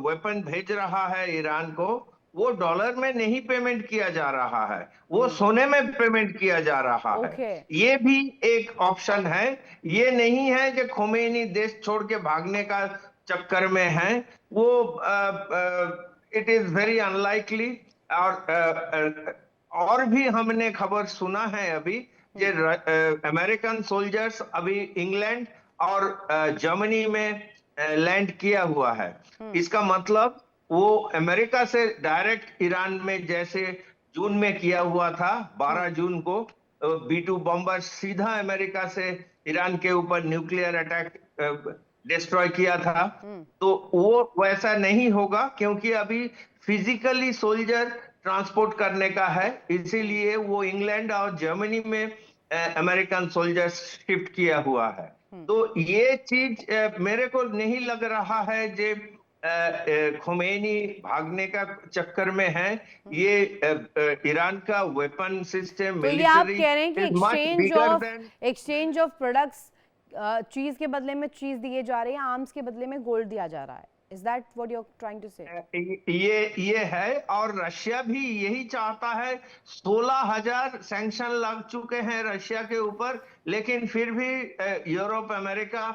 वेपन भेज रहा है ईरान को, वो डॉलर में नहीं पेमेंट किया जा रहा है, वो सोने में पेमेंट किया जा रहा है। ये भी एक ऑप्शन है। ये नहीं है कि खोमेनी देश छोड़ के भागने का चक्कर में है, वो इट इज वेरी अनलाइकली। और भी हमने खबर सुना है अभी कि अमेरिकन सोल्जर्स अभी इंग्लैंड और जर्मनी में लैंड किया हुआ है। इसका मतलब वो अमेरिका से डायरेक्ट ईरान में, जैसे जून में किया हुआ था 12 जून को B-2 बॉम्बर सीधा अमेरिका से ईरान के ऊपर न्यूक्लियर अटैक डिस्ट्रॉय किया था, तो वो वैसा नहीं होगा, क्योंकि अभी फिजिकली सोल्जर ट्रांसपोर्ट करने का है। इसीलिए वो इंग्लैंड और जर्मनी में अमेरिकन सोल्जर्स शिफ्ट किया हुआ है। तो ये चीज मेरे को नहीं लग रहा है कि खोमेनी भागने का चक्कर में है। ये ईरान का वेपन सिस्टम, तो ये आप कह रहे हैं कि एक्सचेंज ऑफ प्रोडक्ट्स, चीज के बदले में चीज दिए जा रही है, आर्म्स के बदले में गोल्ड दिया जा रहा है। Is that what you're trying to say? ये है, और रशिया भी यही चाहता है। 16,000 सैंक्शन लग चुके हैं रशिया के ऊपर, लेकिन फिर भी यूरोप, अमेरिका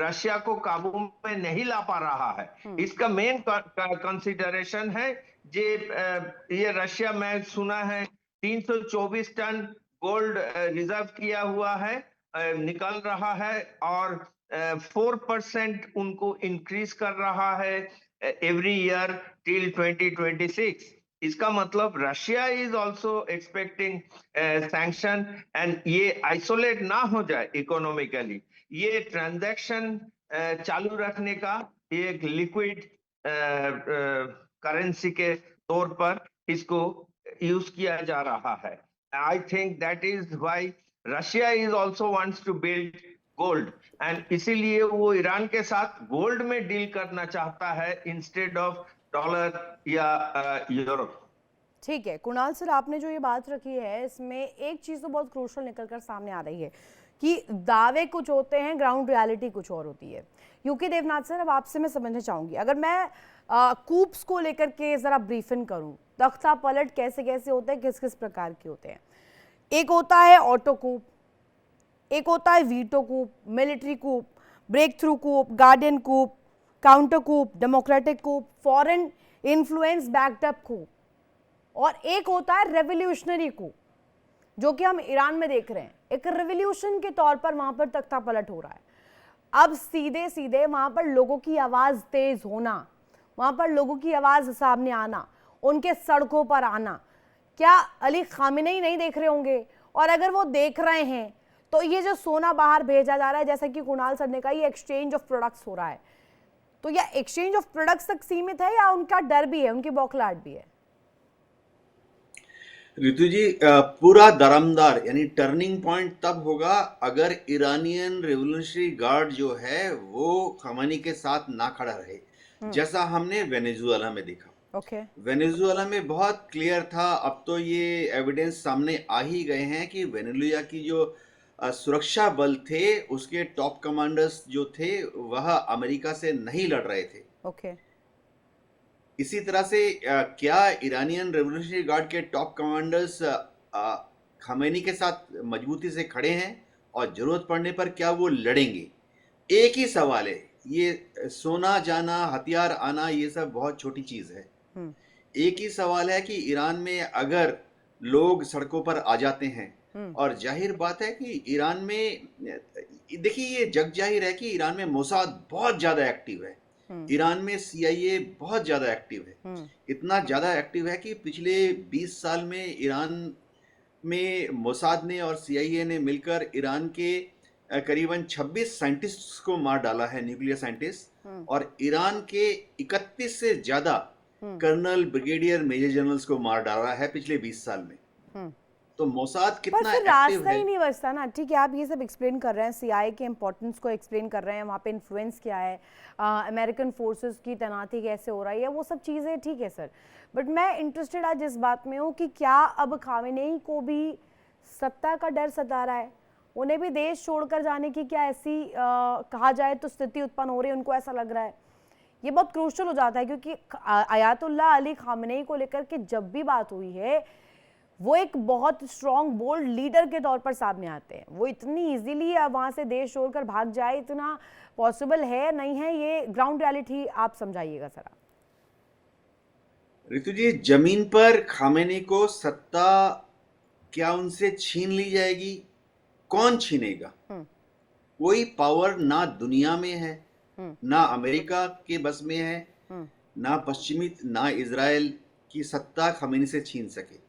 रशिया को काबू में नहीं ला पा रहा है। इसका मेन कंसिडरेशन है ये रशिया में सुना है 324 टन गोल्ड रिजर्व किया हुआ है, निकल रहा है, और 4% उनको इंक्रीज कर रहा है एवरी ईयर टिल 2026। इसका मतलब Russia is also expecting sanction, and ये आइसोलेट ना हो जाए इकोनॉमिकली। ये ट्रांजैक्शन चालू रखने का एक लिक्विड करेंसी के तौर पर इसको यूज किया जा रहा है। I think that is why Russia is also wants to build gold, and इसीलिए वो ईरान के साथ गोल्ड में डील करना चाहता है इंस्टेड ऑफ डॉलर या यूरो। ठीक है कुणाल सर, आपने जो ये बात रखी है इसमें एक चीज तो बहुत क्रूशल निकलकर सामने आ रही है कि दावे कुछ होते हैं, ग्राउंड रियलिटी कुछ और होती है। यूके देवनाथ सर, अब आपसे मैं समझना चाहूंगी, अगर मैं कूप्स को लेकर के जरा ब्रीफिंग करूं, तख्ता पलट कैसे कैसे होते हैं, किस किस प्रकार के होते हैं, एक होता है ऑटो कूप, एक होता है वीटो कूप, मिलिट्री कूप, ब्रेक थ्रू कूप, गार्डियन कूप, काउंटर कूप, डेमोक्रेटिक कूप, फॉरेन इन्फ्लुएंस बैकअप कूप, और एक होता है रेवोल्यूशनरी कूप, जो कि हम ईरान में देख रहे हैं। एक रेवोल्यूशन के तौर पर वहां पर तख्ता पलट हो रहा है। अब सीधे सीधे वहां पर लोगों की आवाज तेज होना, वहां पर लोगों की आवाज सामने आना, उनके सड़कों पर आना, क्या अली खामेनेई नहीं देख रहे होंगे? और अगर वो देख रहे हैं तो ये जो सोना बाहर भेजा जा रहा है, जैसा कि कुणाल सर ने कहा, ये एक्सचेंज ऑफ प्रोडक्ट्स हो रहा है, तो यह एक्सचेंज ऑफ प्रोडक्ट्स तक सीमित है या उनका डर भी है, उनकी बौखलाहट भी है? ऋतु जी, पूरा दरमदार यानी टर्निंग पॉइंट तब होगा अगर ईरानियन रेवोल्यूशनरी गार्ड जो है वो खमेनी के साथ ना खड़ा रहे, जैसा हमने वेनेजुएला में देखा। ओके। वेनेजुएला में बहुत क्लियर था। अब तो ये एविडेंस सामने आ ही गए हैं कि वेनेजुएला की जो सुरक्षा बल थे उसके टॉप कमांडर्स जो थे वह अमेरिका से नहीं लड़ रहे थे। ओके। इसी तरह से क्या ईरानियन रेवोल्यूशनरी गार्ड के टॉप कमांडर्स खमेनी के साथ मजबूती से खड़े हैं और जरूरत पड़ने पर क्या वो लड़ेंगे? एक ही सवाल है। ये सोना जाना, हथियार आना, ये सब बहुत छोटी चीज है। एक ही सवाल है कि ईरान में अगर लोग सड़कों पर आ जाते हैं, और जाहिर बात है कि ईरान में, देखिए ये जग जाहिर है कि ईरान में मोसाद बहुत ज्यादा एक्टिव है, ईरान में CIA बहुत ज्यादा एक्टिव है। इतना ज्यादा एक्टिव है कि पिछले 20 साल में ईरान में मोसाद ने और CIA ने मिलकर ईरान के करीबन 26 साइंटिस्ट्स को मार डाला है, न्यूक्लियर साइंटिस्ट, और ईरान के 31 से ज्यादा कर्नल, ब्रिगेडियर, मेजर जनरल्स को मार डाला है पिछले 20 साल में। तो मोसाद कितना एक्टिव रास्ता है। ही नहीं बचता ना। ठीक है, आप ये सब एक्सप्लेन कर रहे हैं, CIA के इंपॉर्टेंस को एक्सप्लेन कर रहे हैं, वहाँ पे इन्फ्लुएंस क्या है, अमेरिकन फोर्सेस की तैनाती कैसे हो रही है, वो सब चीज़ें ठीक है सर, बट मैं इंटरेस्टेड आज इस बात में हूँ कि क्या अब खामेनेई को भी सत्ता का डर सता रहा है? उन्हें भी देश छोड़कर जाने की क्या ऐसी कहा जाए तो स्थिति उत्पन्न हो रही है, उनको ऐसा लग रहा है? ये बहुत क्रूशल हो जाता है, क्योंकि आयतुल्लाह अली खामेनेई को लेकर के जब भी बात हुई है, वो एक बहुत स्ट्रॉन्ग बोल्ड लीडर के तौर पर सामने आते हैं। वो इतनी इजीली वहां से देश छोड़कर भाग जाए, इतना पॉसिबल है नहीं है? ये ग्राउंड रियलिटी आप समझाइएगा सर। ऋतु जी, जमीन पर खामेनी को सत्ता क्या उनसे छीन ली जाएगी? कौन छीनेगा? कोई पावर ना दुनिया में है, ना अमेरिका के बस में है, ना पश्चिमी, ना इजराइल की सत्ता खामेनी से छीन सके।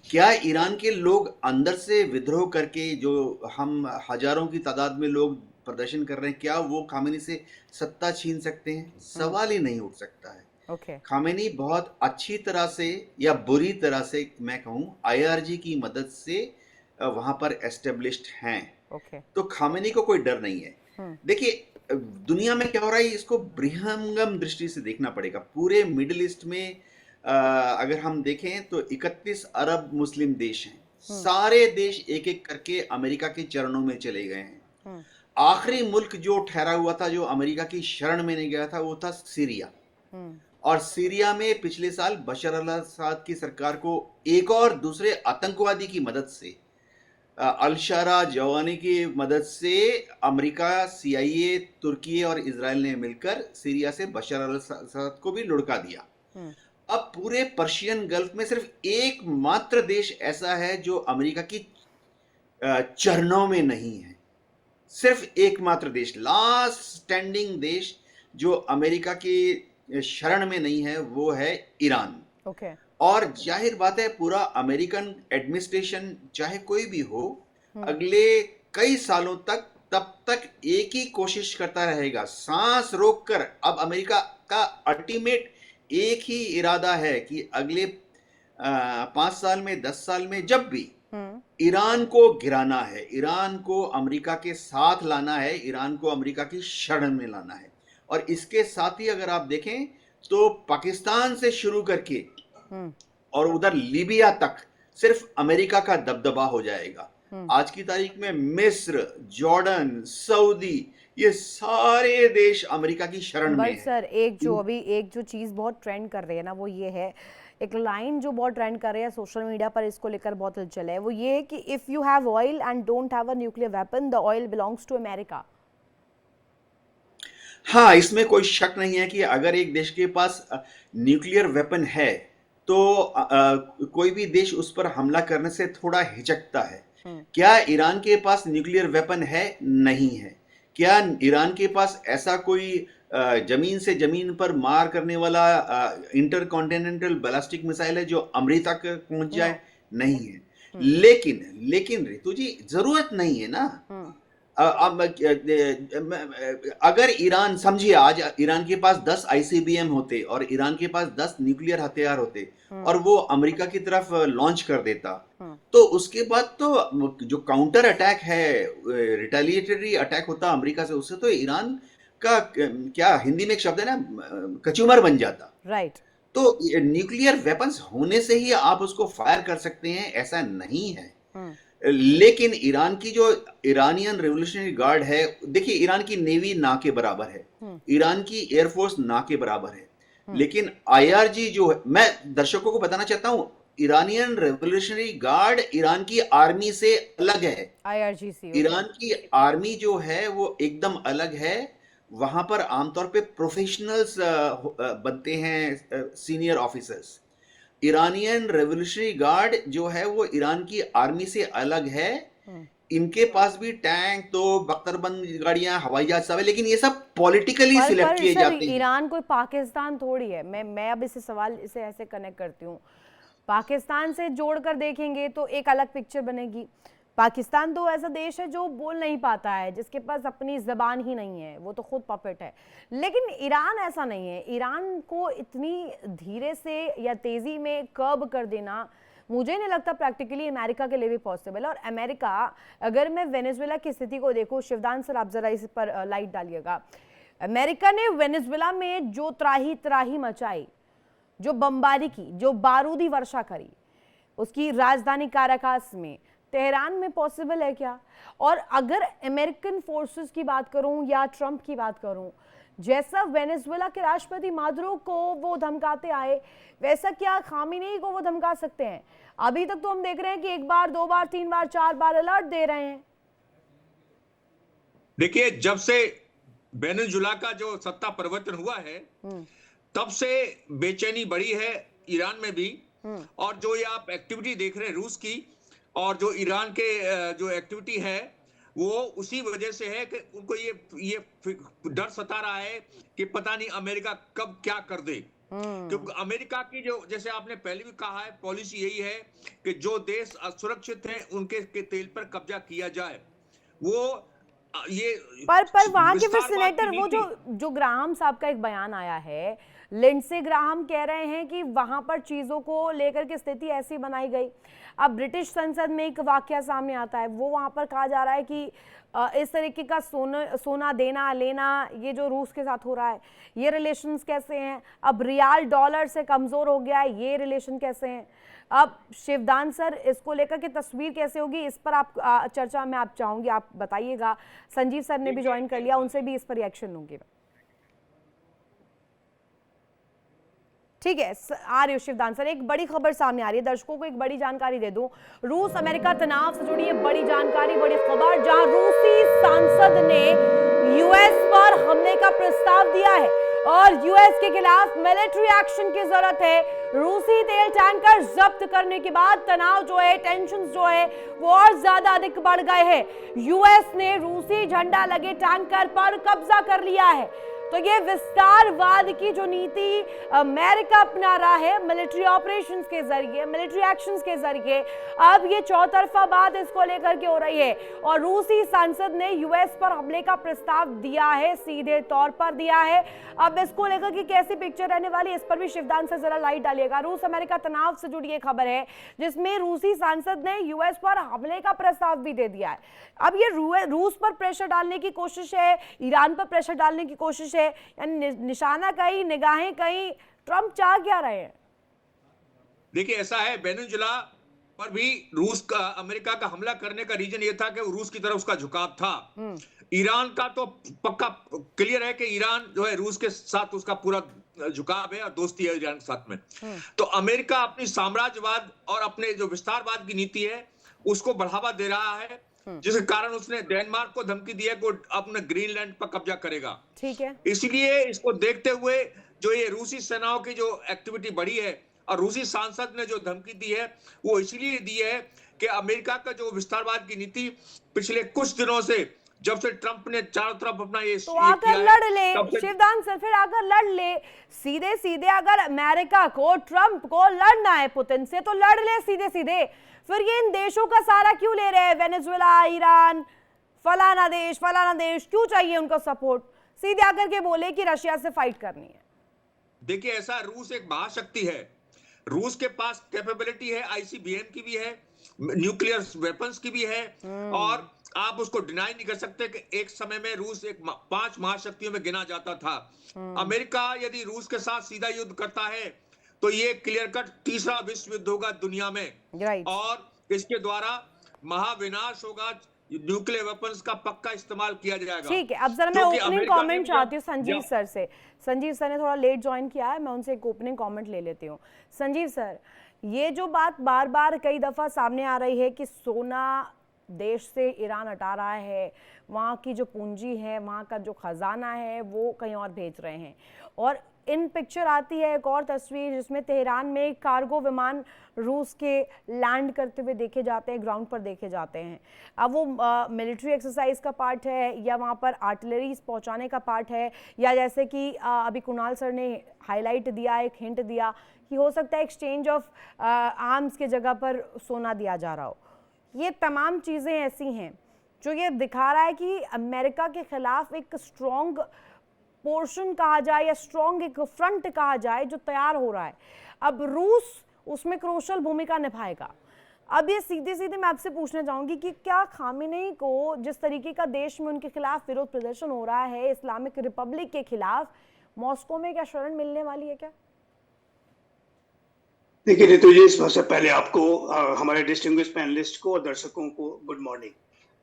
क्या ईरान के लोग अंदर से विद्रोह करके, जो हम हजारों की तादाद में लोग प्रदर्शन कर रहे हैं, क्या वो खामेनी से सत्ता छीन सकते हैं? सवाल ही नहीं उठ सकता है। खामेनी बहुत अच्छी तरह से या बुरी तरह से मैं कहूं IRG की मदद से वहां पर एस्टेब्लिश्ड हैं। तो खामेनी को कोई डर नहीं है। देखिए दुनिया में क्या हो रहा है इसको बृहंगम दृष्टि से देखना पड़ेगा। पूरे मिडिल ईस्ट में अगर हम देखें तो 31 अरब मुस्लिम देश हैं। सारे देश एक एक करके अमेरिका के चरणों में चले गए हैं। आखिरी मुल्क जो ठहरा हुआ था, जो अमेरिका की शरण में नहीं गया था, वो था सीरिया। और सीरिया में पिछले साल बशर अल असद की सरकार को एक और दूसरे आतंकवादी की मदद से, अल-शरा जवानी की मदद से अमेरिका, CIA, तुर्की और इजराइल ने मिलकर सीरिया से बशर अल असद को भी लुढ़का दिया। अब पूरे पर्शियन गल्फ में सिर्फ एकमात्र देश ऐसा है जो अमेरिका की चरणों में नहीं है। सिर्फ एकमात्र देश, लास्ट स्टैंडिंग देश जो अमेरिका की शरण में नहीं है, वो है ईरान। और जाहिर बात है पूरा अमेरिकन एडमिनिस्ट्रेशन चाहे कोई भी हो, अगले कई सालों तक तब तक एक ही कोशिश करता रहेगा, सांस रोककर। अब अमेरिका का अल्टीमेट एक ही इरादा है कि अगले 5 साल में, 10 साल में, जब भी ईरान को गिराना है, ईरान को अमेरिका के साथ लाना है, ईरान को अमेरिका की शरण में लाना है। और इसके साथ ही अगर आप देखें तो पाकिस्तान से शुरू करके और उधर लीबिया तक सिर्फ अमेरिका का दबदबा हो जाएगा। आज की तारीख में मिस्र, जॉर्डन, सऊदी, ये सारे देश अमेरिका की शरण में हैं। सर एक जो चीज बहुत ट्रेंड कर रही है ना, वो ये है एक लाइन जो बहुत ट्रेंड कर रही है सोशल मीडिया पर, इसको लेकर बहुत हलचल है, वो ये है कि if you have oil and don't have a nuclear weapon the oil belongs to America. हाँ, इसमें कोई शक नहीं है कि अगर एक देश के पास न्यूक्लियर वेपन है तो कोई भी देश उस पर हमला करने से थोड़ा हिचकता है। क्या ईरान के पास न्यूक्लियर वेपन है? नहीं है। क्या ईरान के पास ऐसा कोई जमीन से जमीन पर मार करने वाला इंटरकॉन्टिनेंटल बैलिस्टिक मिसाइल है जो अमेरिका तक पहुंच जाए? नहीं है। लेकिन रितु जी, जरूरत नहीं है ना। अब अगर ईरान, समझिए आज ईरान के पास 10 आईसीबीएम होते और ईरान के पास 10 न्यूक्लियर हथियार होते और वो अमेरिका की तरफ लॉन्च कर देता, तो उसके बाद तो जो काउंटर अटैक है, रिटेलिएटरी अटैक होता अमेरिका से, उससे तो ईरान का क्या हिंदी में एक शब्द है ना, कचूमर बन जाता। राइट। तो न्यूक्लियर वेपन्स होने से ही आप उसको फायर कर सकते हैं, ऐसा नहीं है। लेकिन ईरान की जो ईरानियन रेवोल्यूशनरी गार्ड है, देखिए ईरान की नेवी ना के बराबर है, ईरान की एयरफोर्स ना के बराबर है, लेकिन आईआरजी जो है, मैं दर्शकों को बताना चाहता हूं, ईरानियन रेवोल्यूशनरी गार्ड ईरान की आर्मी से अलग है। आईआरजीसी, ईरान की आर्मी जो है वो एकदम अलग है। वहां पर आमतौर पे प्रोफेशनल्स बनते हैं, senior officers. Iranian revolutionary guard जो है वो ईरान की आर्मी से अलग है। इनके पास भी टैंक, तो बख्तरबंद गाड़ियां, हवाई जहाज सब है, लेकिन ये सब पॉलिटिकली सिलेक्ट किए जाते हैं। ईरान कोई पाकिस्तान थोड़ी है। मैं अब इसे सवाल इसे ऐसे कनेक्ट करती हूँ, पाकिस्तान से जोड़कर देखेंगे तो एक अलग पिक्चर बनेगी। पाकिस्तान तो ऐसा देश है जो बोल नहीं पाता है, जिसके पास अपनी जबान ही नहीं है, वो तो खुद पपेट है। लेकिन ईरान ऐसा नहीं है। ईरान को इतनी धीरे से या तेजी में कर्ब कर देना मुझे नहीं लगता प्रैक्टिकली अमेरिका के लिए भी पॉसिबल है। और अमेरिका, अगर मैं वेनेजुएला की स्थिति को देखूं, शिवदान सर आप जरा इस पर लाइट डालिएगा। अमेरिका ने वेनेजुएला में जो त्राही त्राही मचाई, जो बमबारी की, जो बारूदी वर्षा करी, उसकी राजधानी काराकास में, तेहरान में पॉसिबल है क्या? और अगर अमेरिकन फोर्सेस की बात करूं या ट्रंप की बात करूं, जैसा वेनेजुएला के राष्ट्रपति मादुरो को वो धमकाते आए, वैसा क्या खामेनेई को वो धमका सकते हैं? अभी तक तो हम देख रहे हैं कि एक बार, दो बार, तीन बार, चार बार अलर्ट दे रहे हैं। देखिए, जब से वेनेजुएला का जो सत्ता परिवर्तन हुआ है, तब से बेचैनी बढ़ी है ईरान में भी। और जो ये आप एक्टिविटी देख रहे हैं रूस की, और जो ईरान के जो एक्टिविटी है, वो उसी वजह से है कि उनको ये डर सता रहा है कि पता नहीं अमेरिका कब क्या कर दे। क्योंकि अमेरिका की जो, जैसे आपने पहले भी कहा है, पॉलिसी यही है कि जो देश असुरक्षित हैं उनके तेल पर कब्जा किया जाए। वो ये पर वहां के फिर सीनेटर, वो जो ग्राहम साहब का एक बयान आया है, लिंडसे ग्राहम कह रहे हैं कि वहां पर चीजों को लेकर के स्थिति ऐसी बनाई गई। अब ब्रिटिश संसद में एक वाकया सामने आता है, वो वहां पर कहा जा रहा है कि इस तरीके का सोना देना लेना, ये जो रूस के साथ हो रहा है, ये रिलेशंस कैसे हैं? अब रियाल डॉलर से कमजोर हो गया है, ये रिलेशन कैसे हैं? अब शिवदान सर, इसको लेकर के तस्वीर कैसे होगी, इस पर आप चर्चा में आप चाहूंगी, आप बताइएगा। संजीव सर ने भी ज्वाइन कर लिया, उनसे भी इस पर रिएक्शन लूंगी। ठीक है, आ रही हो शिवदान सर। एक बड़ी खबर सामने आ रही है, दर्शकों को एक बड़ी जानकारी दे दूं। रूस अमेरिका तनाव से जुड़ी है बड़ी जानकारी, बड़ी खबर, जहां रूसी सांसद ने यूएस पर हमले का प्रस्ताव दिया है और यूएस के खिलाफ मिलिट्री एक्शन की जरूरत है। रूसी तेल टैंकर जब्त करने के बाद तनाव जो है, टेंशन जो है, वो और ज्यादा अधिक बढ़ गए हैं। यूएस ने रूसी झंडा लगे टैंकर पर कब्जा कर लिया है। तो ये विस्तारवाद की जो नीति अमेरिका अपना रहा है मिलिट्री ऑपरेशंस के जरिए, मिलिट्री एक्शंस के जरिए, अब ये चौतरफा बात इसको लेकर के हो रही है। और रूसी सांसद ने यूएस पर हमले का प्रस्ताव दिया है, सीधे तौर पर दिया है। अब इसको लेकर के कैसी पिक्चर रहने वाली, इस पर भी शिवदान से जरा लाइट डालिएगा। रूस अमेरिका तनाव से जुड़ी एक खबर है जिसमें रूसी सांसद ने यूएस पर हमले का प्रस्ताव भी दे दिया है। अब ये रूस पर प्रेशर डालने की कोशिश है, ईरान पर प्रेशर डालने की कोशिश है, यानी निशाना कहीं, निगाहें कहीं, ट्रंप चाह क्या रहे हैं? देखिए, ऐसा है, वेनेजुएला पर भी रूस का अमेरिका का हमला करने का रीजन ये था कि रूस की तरफ उसका झुकाव था। ईरान का तो पक्का क्लियर है कि ईरान जो है रूस के साथ उसका पूरा झुकाव है और दोस्ती है ईरान के साथ में। तो अमेरिका अपनी साम्राज्यवाद और अपने जो विस्तारवाद की नीति है उसको बढ़ावा दे रहा है, जिसके कारण उसने डेनमार्क को धमकी दी है कि अपने ग्रीनलैंड पर कब्जा करेगा। ठीक है, इसलिए इसको देखते हुए जो ये रूसी सेनाओं की जो एक्टिविटी बढ़ी है और रूसी सांसद ने जो धमकी दी है वो इसलिए दी है कि अमेरिका का जो विस्तारवाद की नीति पिछले कुछ दिनों से, जब से ट्रंप ने चारों तरफ अपना ये तो आकर लड़ ले शिवदान सर, फिर आकर लड़ ले सीधे सीधे। अगर अमेरिका को, ट्रंप को लड़ना है पुतिन से तो लड़ ले सीधे सीधे। फिर ये इन देशों का सारा क्यों ले रहे हैं? वेनेजुएला, ईरान, फलाना देश क्यों चाहिए उनको सपोर्ट? सीधे आकर के बोले कि रशिया से फाइट करनी है। देखिए, ऐसा रूस एक महाशक्ति है, रूस के पास कैपेबिलिटी है, आईसीबीएम की भी है, न्यूक्लियर वेपन्स की भी है, और आप उसको डिनाई नहीं कर सकते कि एक समय में रूस एक 5 महाशक्तियों में गिना जाता था। अमेरिका यदि रूस के साथ सीधा युद्ध करता है तो ये क्लियर कट तीसरा विश्व युद्ध होगा दुनिया में, और इसके द्वारा महाविनाश होगा, न्यूक्लियर वेपन्स का पक्का इस्तेमाल किया जाएगा। ठीक है, अब जरा मैं ओपनिंग कमेंट चाहती हूँ संजीव सर से। संजीव सर ने थोड़ा लेट ज्वाइन किया है, मैं उनसे एक ओपनिंग कमेंट ले लेती हूँ। संजीव सर, ये जो बात बार बार कई दफा सामने आ रही है कि सोना देश से ईरान हटा रहा है, वहाँ की जो पूंजी है, वहाँ का जो खजाना है वो कहीं और भेज रहे हैं, और इन पिक्चर आती है एक और तस्वीर जिसमें तेहरान में एक कार्गो विमान रूस के लैंड करते हुए देखे जाते हैं, ग्राउंड पर देखे जाते हैं। अब वो मिलिट्री एक्सरसाइज का पार्ट है या वहाँ पर आर्टिलरी पहुँचाने का पार्ट है, या जैसे कि अभी कुणाल सर ने हाईलाइट दिया, एक हिंट दिया कि हो सकता है एक्सचेंज ऑफ आर्म्स के जगह पर सोना दिया जा रहा हो। ये तमाम चीज़ें ऐसी हैं जो ये दिखा रहा है कि अमेरिका के खिलाफ एक स्ट्रॉन्ग पोर्शन कहा जाए या स्ट्रॉन्ग एक फ्रंट कहा जाए जो तैयार हो रहा है। अब रूस उसमें क्रूशल भूमिका निभाएगा। अब ये सीधे सीधे मैं आपसे पूछना चाहूंगी कि क्या खामेनेई को जिस तरीके का देश में उनके खिलाफ विरोध प्रदर्शन हो रहा है इस्लामिक रिपब्लिक के खिलाफ, मॉस्को में क्या शरण मिलने वाली है क्या? देखिए ऋतु जी, सबसे पहले आपको, हमारे डिस्टिंग्विश पैनलिस्ट को और दर्शकों को गुड मॉर्निंग।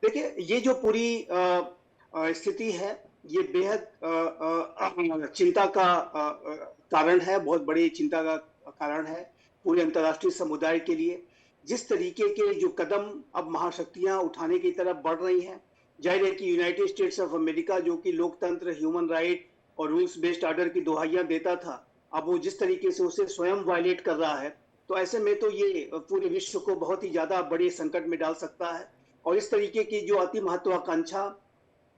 देखिए, ये जो पूरी स्थिति है ये बेहद चिंता का कारण है, बहुत बड़ी चिंता का कारण है पूरे अंतर्राष्ट्रीय समुदाय के लिए। जिस तरीके के जो कदम अब महाशक्तियां उठाने की तरफ बढ़ रही हैं, जाहिर है कि यूनाइटेड स्टेट्स ऑफ अमेरिका जो कि लोकतंत्र, ह्यूमन राइट और रूल्स बेस्ड ऑर्डर की दुहाइयां देता था, अब वो जिस तरीके से उसे स्वयं वायलेट कर रहा है, तो ऐसे में तो ये पूरे विश्व को बहुत ही ज्यादा बड़े संकट में डाल सकता है। और इस तरीके की जो अति महत्वाकांक्षा,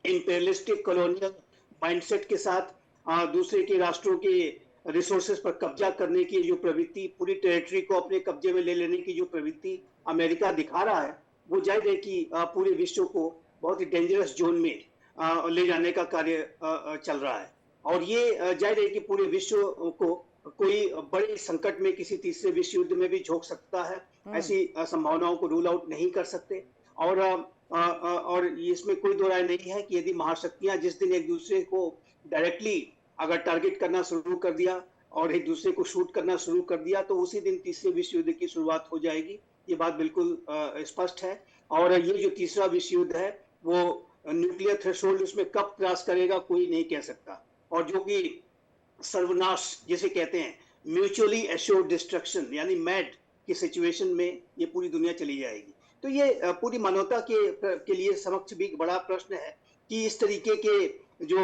इंपेरियलिस्टिक कॉलोनियल माइंडसेट के साथ दूसरे के राष्ट्रों के रिसोर्सेज पर कब्जा करने की जो प्रवृत्ति, पूरी टेरिटरी को अपने कब्जे में ले लेने की जो प्रवृत्ति अमेरिका दिखा रहा है, वो जाहिर है कि पूरे विश्व को बहुत ही डेंजरस जोन में ले जाने का कार्य चल रहा है। और ये जाहिर है कि पूरे विश्व को कोई बड़े संकट में, किसी तीसरे विश्व युद्ध में भी झोंक सकता है। ऐसी संभावनाओं को रूल आउट नहीं कर सकते। और इसमें कोई दो राय नहीं है कि यदि महाशक्तियां जिस दिन एक दूसरे को डायरेक्टली अगर टारगेट करना शुरू कर दिया और एक दूसरे को शूट करना शुरू कर दिया, तो उसी दिन तीसरे विश्व युद्ध की शुरुआत हो जाएगी। ये बात बिल्कुल स्पष्ट है। और ये जो तीसरा विश्व युद्ध है वो न्यूक्लियर थ्रेशोल्ड उसमें कब क्रॉस करेगा कोई नहीं कह सकता। और जो कि सर्वनाश जिसे कहते हैं, म्यूचुअली एश्योर्ड डिस्ट्रक्शन यानी मैड की सिचुएशन में ये पूरी दुनिया चली जाएगी। तो ये पूरी मानवता के लिए समक्ष भी बड़ा प्रश्न है कि इस तरीके के जो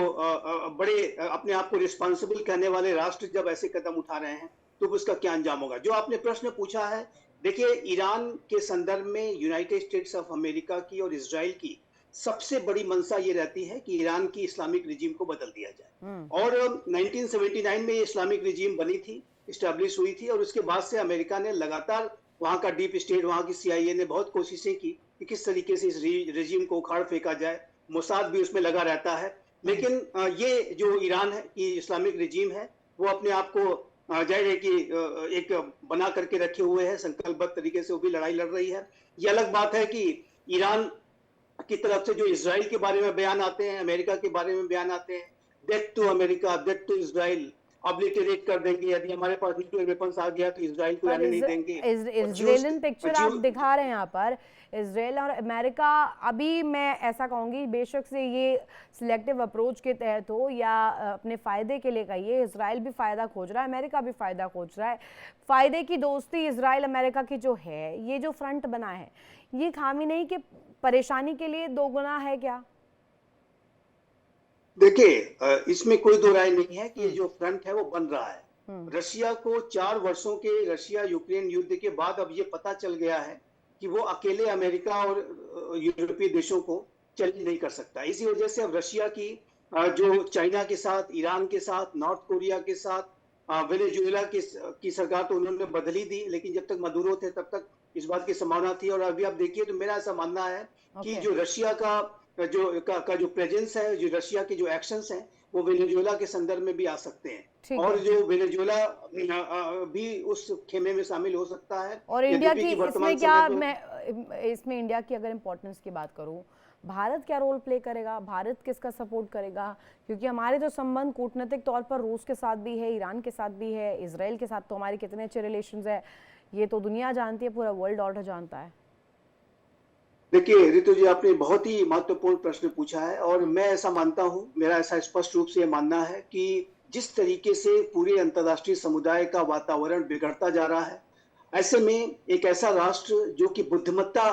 बड़े अपने आप को रिस्पॉन्सिबल कहने वाले राष्ट्र जब ऐसे कदम उठा रहे हैं तो उसका क्या अंजाम होगा। जो आपने प्रश्न पूछा है, देखिए, ईरान के संदर्भ में यूनाइटेड स्टेट्स ऑफ अमेरिका की और इजराइल की सबसे बड़ी मंशा ये रहती है कि ईरान की इस्लामिक रिजीम को बदल दिया जाए। और 1979 में ये इस्लामिक रिजीम बनी थी, इस्टेब्लिश हुई थी, और उसके बाद से अमेरिका ने लगातार, वहाँ का डीप स्टेट, वहाँ की CIA ने बहुत कोशिशें की कि किस तरीके से इस रिजीम को उखाड़ फेंका जाए। मोसाद भी उसमें लगा रहता है। लेकिन ये जो ईरान है, ये इस्लामिक रिजीम है, वो अपने आप को जाहिर है कि एक बना करके रखे हुए है, संकल्पबद्ध तरीके से वो भी लड़ाई लड़ रही है। ये अलग बात है कि ईरान की तरफ से जो इजराइल के बारे में बयान आते हैं, अमेरिका के बारे में बयान आते हैं, death to America, death to Israel, obliterate कर देंगे, यदि हमारे पास न्यूक्लियर वेपन्स आ गया तो इजराइल को रहने नहीं देंगे। इजराइलियन पिक्चर आप दिखा रहे हैं यहाँ पर, इजराइल और अमेरिका। अभी मैं ऐसा कहूँगी, बेशक से ये सिलेक्टिव अप्रोच के तहत हो या अपने फ़ायदे के लिए कहिए, इजराइल भी फ़ायदा खोज रहा है, अमेरिका भी फ़ायदा खोज रहा है। फ़ायदे की दोस्ती इजराइल अमेरिका की जो है, ये जो फ्रंट बना है, ये खामी नहीं कि परेशानी के लिए दोगुना है क्या? देखिए, इसमें कोई दो राय नहीं है कि जो फ्रंट है वो बन रहा है। रशिया को 4 वर्षों के रशिया यूक्रेन युद्ध के बाद अब ये पता चल गया है कि वो अकेले अमेरिका और यूरोपीय देशों को चैलेंज नहीं कर सकता। इसी वजह से अब रशिया की जो चाइना के साथ, ईरान के साथ, नॉर्थ कोरिया के साथ, वेनेजुएला की सरकार तो उन्होंने बदल ही दी, लेकिन जब तक मदुरो थे तब तक इस बात की संभावना थी। और अभी आप देखिए तो मेरा ऐसा मानना है कि जो रशिया का जो प्रेजेंस है, जो रशिया के जो एक्शंस हैं, वो वेनेजुएला के संदर्भ में भी आ सकते हैं, और जो वेनेजुएला भी उस खेमे में शामिल हो सकता है। और इंडिया की इसमें क्या, मैं इसमें इंडिया की अगर इम्पोर्टेंस की बात करूं, भारत क्या रोल प्ले करेगा, भारत किसका सपोर्ट करेगा? क्योंकि हमारे जो संबंध कूटनीतिक तौर पर रूस के साथ भी है, ईरान के साथ भी है, इजराइल के साथ तो हमारे कितने अच्छे रिलेशंस है, ये तो दुनिया जानती है, पूरा वर्ल्ड ऑर्डर जानता है। देखिए ऋतु जी, आपने बहुत ही महत्वपूर्ण प्रश्न पूछा है, और मैं ऐसा मानता हूं, मेरा ऐसा स्पष्ट रूप से मानना है कि जिस तरीके से पूरे अंतर्राष्ट्रीय समुदाय का वातावरण बिगड़ता जा रहा है, ऐसे में एक ऐसा राष्ट्र जो कि बुद्धिमत्ता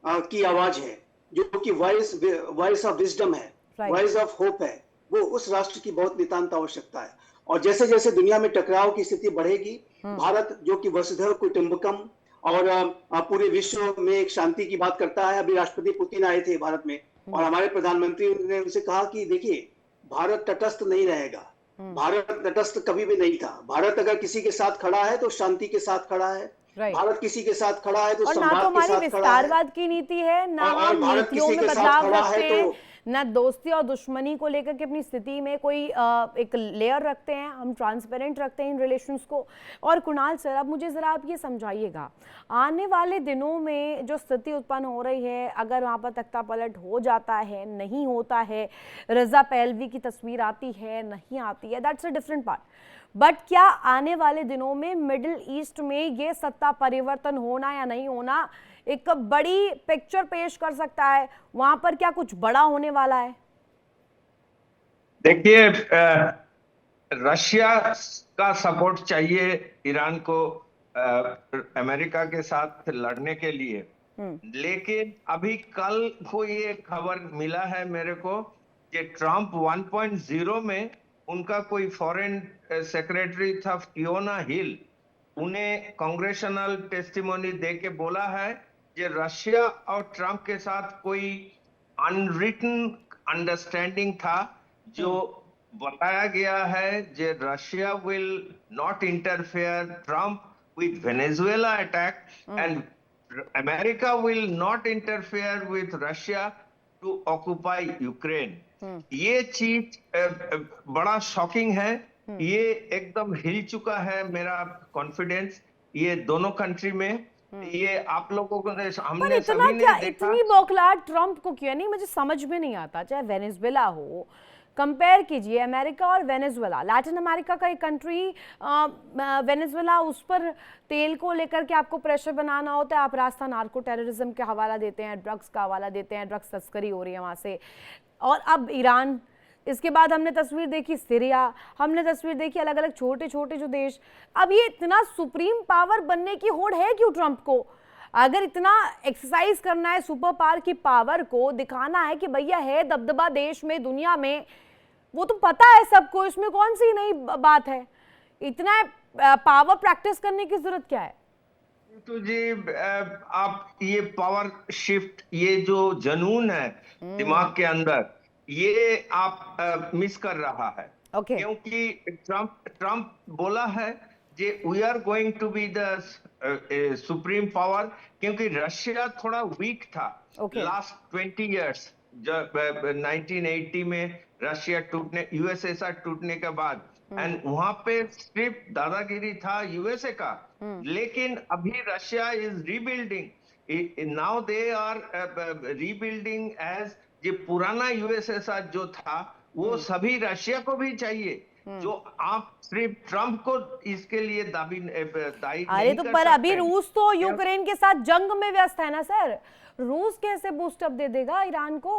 की आवाज है, जो कि वॉइस ऑफ विजडम है, वॉइस ऑफ होप है, वो उस राष्ट्र की बहुत नितांत आवश्यकता है। और जैसे जैसे दुनिया में टकराव की स्थिति बढ़ेगी, भारत जो कि वसुधैव कुटुंबकम और पूरे विश्व में एक शांति की बात करता है। अभी राष्ट्रपति पुतिन आए थे भारत में, और हमारे प्रधानमंत्री ने उनसे कहा कि देखिए, भारत तटस्थ नहीं रहेगा, भारत तटस्थ कभी भी नहीं था। भारत अगर किसी के साथ खड़ा है तो शांति के साथ खड़ा है, भारत किसी के साथ खड़ा है तो संवाद के साथ खड़ा है। और ना तो हमारी विस्तारवाद की नीति है, ना हम नीतियों में बदलाव रखते हैं, ना दोस्ती और दुश्मनी को लेकर के अपनी स्थिति में कोई एक लेयर रखते हैं, हम ट्रांसपेरेंट रखते हैं इन रिलेशंस को। और कुणाल सर, अब मुझे ज़रा आप ये समझाइएगा, आने वाले दिनों में जो स्थिति उत्पन्न हो रही है, अगर वहाँ पर तख्ता पलट हो जाता है, नहीं होता है, रजा पहलवी की तस्वीर आती है, नहीं आती है, that's a different part, but क्या आने वाले दिनों में मिडिल ईस्ट में ये सत्ता परिवर्तन होना या नहीं होना एक बड़ी पिक्चर पेश कर सकता है? वहां पर क्या कुछ बड़ा होने वाला है? देखिए, रशिया का सपोर्ट चाहिए ईरान को अमेरिका के साथ लड़ने के लिए, लेकिन अभी कल को ये खबर मिला है मेरे को कि ट्रंप 1.0 में उनका कोई फॉरेन सेक्रेटरी था, फियोना हिल, उन्हें कांग्रेशनल टेस्टिमोनी दे के बोला है कि रशिया और ट्रंप के साथ कोई अनरिटन अंडरस्टैंडिंग था, जो बताया गया है कि Russia will not interfere Trump with Venezuela attack and America will not interfere with Russia to occupy Ukraine. ये चीज बड़ा शॉकिंग है, ये एकदम हिल चुका है मेरा कॉन्फिडेंस ये दोनों कंट्री में। ये आप लोगों को हमने सभी ने देखा। इतनी बौखलाहट ट्रंप को क्यों नहीं, मुझे समझ में नहीं आता। चाहे वेनेजुएला हो, कंपेयर कीजिए अमेरिका और वेनेजुएला, लैटिन अमेरिका का एक कंट्री वेनेजुएला, उस पर तेल को लेकर के आपको प्रेशर बनाना होता है, आप रास्ता नार्को टेररिज्म के हवाला देते हैं, ड्रग्स का हवाला देते हैं, ड्रग्स तस्करी हो रही है वहाँ से। और अब ईरान, इसके बाद हमने तस्वीर देखी सीरिया, हमने तस्वीर देखी अलग अलग छोटे छोटे जो देश। अब ये इतना सुप्रीम पावर बनने की होड़ है क्यों ट्रंप को? अगर इतना एक्सरसाइज करना है सुपर पावर की पावर को, दिखाना है कि भैया है दबदबा देश में, दुनिया में, वो तो पता है सबको, इसमें कौन सी नई बात है? इतना पावर प्रैक्टिस करने की जरूरत क्या है? तो जी, आप ये पावर शिफ्ट, ये जो जनून है दिमाग के अंदर, ये आप मिस कर रहा है। क्योंकि ट्रंप बोला है कि we are going to be the supreme power, क्योंकि रशिया थोड़ा वीक था लास्ट 20 इयर्स। जब 1980 में रशिया टूटने, यूएसएसआर टूटने के बाद, एंड वहां पे सिर्फ दादागिरी था यूएसए का। लेकिन अभी Russia is rebuilding, now they are rebuilding as, ये पुराना यूएसएसआर जो था वो सभी रशिया को भी चाहिए। जो आप सिर्फ ट्रंप को इसके लिए दाई अरे नहीं तो कर पर अभी सकते। रूस तो यूक्रेन के साथ जंग में व्यस्त है ना सर, रूस कैसे बूस्टअप दे देगा ईरान को?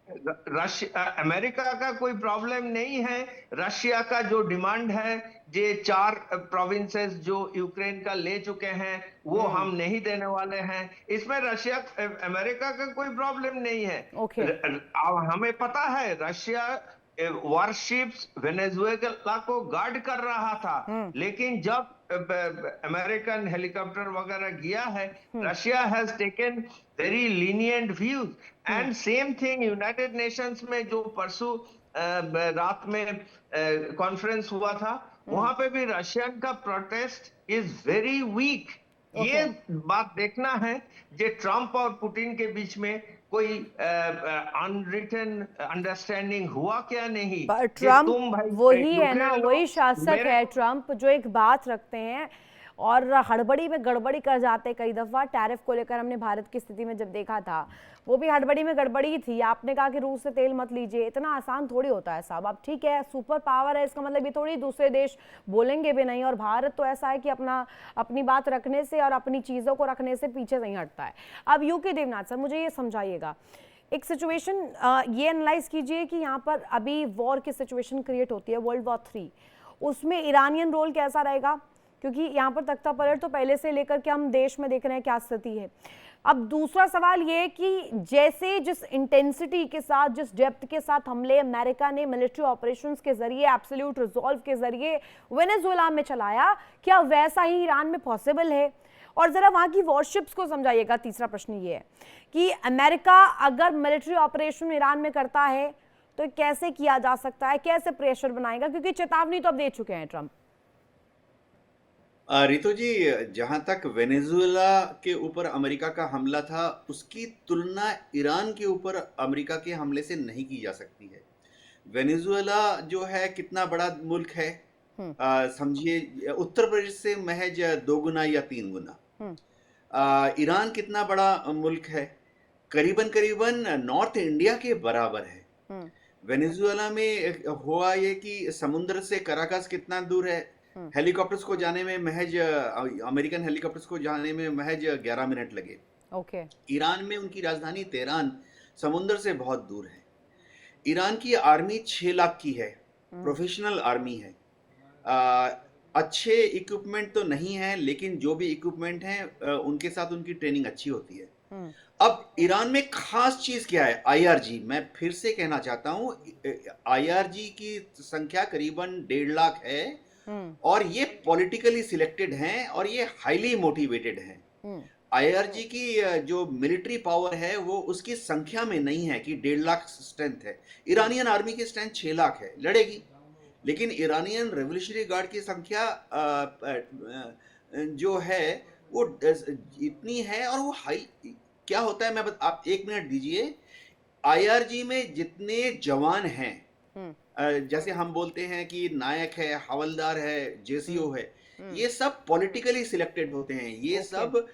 अमेरिका का कोई प्रॉब्लम नहीं है। रशिया का जो डिमांड है, ये 4 प्रोविंसेस जो यूक्रेन का ले चुके हैं, वो हम नहीं देने वाले हैं। इसमें रशिया अमेरिका का कोई प्रॉब्लम नहीं है। ओके। हमें पता है रशिया वारशिप्स वेनेजुएला को गार्ड कर रहा था, लेकिन जब अमेरिकन हेलीकॉप्टर वगैरह गया है, Russia has taken very lenient views. And same thing United Nations में जो परसों रात में कॉन्फ्रेंस हुआ था, वहां पे भी रशियन का प्रोटेस्ट इज वेरी वीक। ये बात देखना है कि ट्रंप और पुतिन के बीच में कोई अनरिटन अंडरस्टैंडिंग हुआ क्या नहीं। पर कि ट्रंप तुम भाई वही है यूक्रेन ना, लो, वही शासक मेरे है को- ट्रंप, जो एक बात रखते हैं और हड़बड़ी में गड़बड़ी कर जाते हैं। कई दफा टैरिफ को लेकर हमने भारत की स्थिति में जब देखा था, वो भी हड़बड़ी में गड़बड़ी थी। आपने कहा कि रूस से तेल मत लीजिए, इतना आसान थोड़ी होता है साहब। अब ठीक है, सुपर पावर है, इसका मतलब ये थोड़ी दूसरे देश बोलेंगे भी नहीं। और भारत तो ऐसा है कि अपनी बात रखने से और अपनी चीज़ों को रखने से पीछे नहीं हटता है। अब यूके देवनाथ सर, मुझे ये समझाइएगा, एक सिचुएशन ये एनालाइज कीजिए कि यहाँ पर अभी वॉर की सिचुएशन क्रिएट होती है, वर्ल्ड वॉर 3, उसमें ईरानियन रोल कैसा रहेगा? क्योंकि यहाँ पर तख्ता पलट तो पहले से लेकर के हम देश में देख रहे हैं क्या स्थिति है। अब दूसरा सवाल ये कि जैसे जिस इंटेंसिटी के साथ, जिस डेप्थ के साथ हमले अमेरिका ने मिलिट्री ऑपरेशंस के जरिए, एब्सोल्यूट रिजॉल्व के जरिए वेनेजुएला में चलाया, क्या वैसा ही ईरान में पॉसिबल है? और जरा वहां की वॉरशिप्स को समझाइएगा। तीसरा प्रश्न ये है कि अमेरिका अगर मिलिट्री ऑपरेशन ईरान में करता है तो कैसे किया जा सकता है, कैसे प्रेशर बनाएगा? क्योंकि चेतावनी तो अब दे चुके हैं ट्रंप। रितु जी, जहां तक वेनेजुएला के ऊपर अमेरिका का हमला था, उसकी तुलना ईरान के ऊपर अमेरिका के हमले से नहीं की जा सकती है। वेनेजुएला जो है कितना बड़ा मुल्क है, समझिए उत्तर प्रदेश से महज 2 गुना या 3 गुना। ईरान कितना बड़ा मुल्क है, करीबन करीबन नॉर्थ इंडिया के बराबर है। वेनेजुएला में हुआ ये कि समुद्र से कराकस कितना दूर है, हेलीकॉप्टर्स को जाने में महज अमेरिकन हेलीकॉप्टर्स को जाने में महज 11 मिनट लगे। ओके। ईरान में उनकी राजधानी तेहरान समुद्र से बहुत दूर है। ईरान की आर्मी 6 लाख की है, प्रोफेशनल आर्मी है। अच्छे इक्विपमेंट तो नहीं है, लेकिन जो भी इक्विपमेंट हैं उनके साथ उनकी ट्रेनिंग अच्छी होती है। अब ईरान में खास चीज क्या है? आईआरजी। मैं फिर से कहना चाहता हूं, आईआरजी की संख्या करीबन 1.5 लाख है और ये पॉलिटिकली सिलेक्टेड हैं और ये हाईली मोटिवेटेड हैं। आईआरजी की जो मिलिट्री पावर है वो उसकी संख्या में नहीं है कि 1.5 लाख स्ट्रेंथ है। ईरानियन आर्मी की स्ट्रेंथ 6 लाख है, लड़ेगी। लेकिन ईरानियन रेवोल्यूशनरी गार्ड की संख्या जो है वो इतनी है और वो हाई। क्या होता है, आप 1 मिनट दीजिए। आईआरजी में जितने जवान हैं, जैसे हम बोलते हैं कि नायक है, हवलदार है, जेसीओ है, ये सब पॉलिटिकली सिलेक्टेड होते हैं। ये सब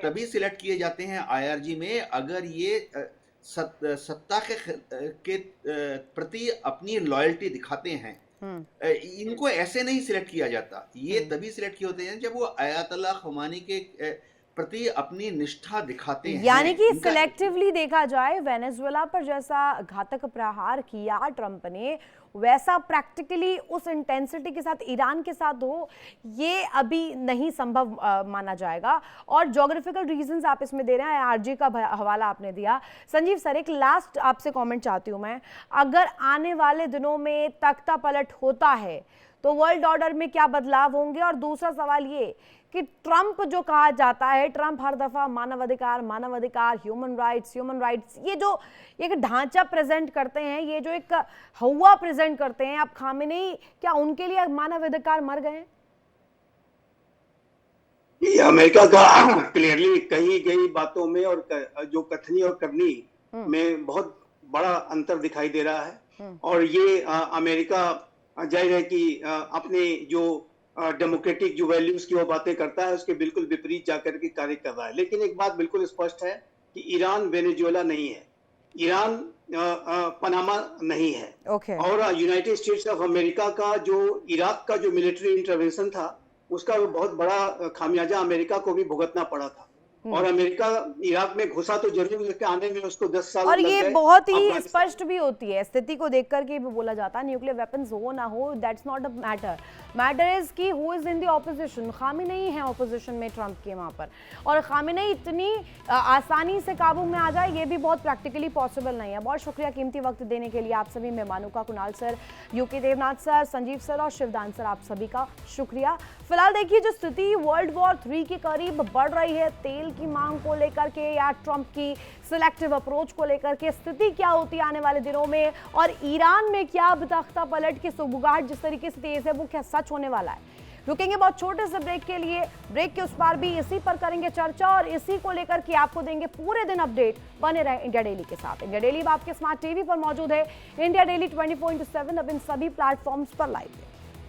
तभी सिलेक्ट किए जाते हैं आईआरजी में अगर ये सत्ता के प्रति अपनी लॉयल्टी दिखाते हैं। इनको ऐसे नहीं सिलेक्ट किया जाता, ये तभी सिलेक्ट किए होते हैं जब वो आयतुल्लाह खुमानी के प्रति अपनी निष्ठा दिखाते हैं। यानी कि सिलेक्टिवली देखा जाए, वेनेजुएला पर जैसा घातक प्रहार किया ट्रंप ने, वैसा प्रैक्टिकली उस इंटेंसिटी के साथ ईरान के साथ हो, ये अभी नहीं संभव माना जाएगा। और ज्योग्राफिकल रीजंस आप इसमें दे रहे हैं, आरजी का हवाला आपने दिया। संजीव सर, एक लास्ट आपसे कमेंट चाहती हूं मैं, अगर आने वाले दिनों में तख्ता पलट होता है तो वर्ल्ड ऑर्डर में क्या बदलाव होंगे? और दूसरा सवाल ये कि ट्रंप जो कहा जाता है, ट्रंप हर दफा मानवाधिकार, ह्यूमन राइट्स, ये जो एक ढांचा प्रेजेंट करते हैं, ये जो एक हवा प्रेजेंट करते हैं, अब खामेनेई क्या उनके लिए मानवाधिकार मर गए हैं? ये अमेरिका का क्लियरली कही गई बातों में और जो कथनी और करनी में बहुत बड़ा अंतर दिखाई दे रहा है। और ये अमेरिका जाहिर है कि अपने जो डेमोक्रेटिक जो वैल्यूज की वो बातें करता है, उसके बिल्कुल विपरीत जाकर के कार्य कर रहा है। लेकिन एक बात बिल्कुल स्पष्ट है कि ईरान वेनेजुएला नहीं है। ईरान पनामा नहीं है। ओके। और यूनाइटेड स्टेट्स ऑफ अमेरिका का जो इराक का जो मिलिट्री इंटरवेंशन था, उसका बहुत बड़ा खामियाजा अमेरिका को भी भुगतना पड़ा था। और अमेरिका इराक में घुसा तो जरूर, लेकिन आने में उसको 10 साल और लग ये गए। बहुत ही स्पष्ट भी होती है, स्थिति को देख करके भी बोला जाता है न्यूक्लियर वेपन्स हो ना हो, that's not a matter, matter is कि who is in the opposition. Khamenei है ऑपोजिशन में ट्रंप के वहां पर, और खामेनेई इतनी आसानी से काबू में आ जाए ये भी बहुत प्रैक्टिकली पॉसिबल नहीं है। बहुत शुक्रिया कीमती वक्त देने के लिए आप सभी मेहमानों का, Kunal sir, U K Devnath sir, Sanjeev sir और शिवदान सर, आप सभी का शुक्रिया। फिलहाल देखिए जो स्थिति वर्ल्ड वॉर 3 के करीब बढ़ रही है, तेल की मांग को लेकर के या ट्रंप की सिलेक्टिव अप्रोच को लेकर के स्थिति क्या होती है आने वाले दिनों में, और ईरान में क्या तख्ता पलट की सुगबुगाहट जिस तरीके से तेज है वो क्या सच होने वाला है। रुकेंगे बहुत छोटे से ब्रेक के लिए, ब्रेक के उस पार भी इसी पर करेंगे चर्चा और इसी को लेकर के आपको देंगे पूरे दिन अपडेट। बने रहे इंडिया डेली के साथ। इंडिया डेली अब आपके स्मार्ट टीवी पर मौजूद है। इंडिया डेली 24/7 अब इन सभी प्लेटफॉर्म्स पर लाइव है।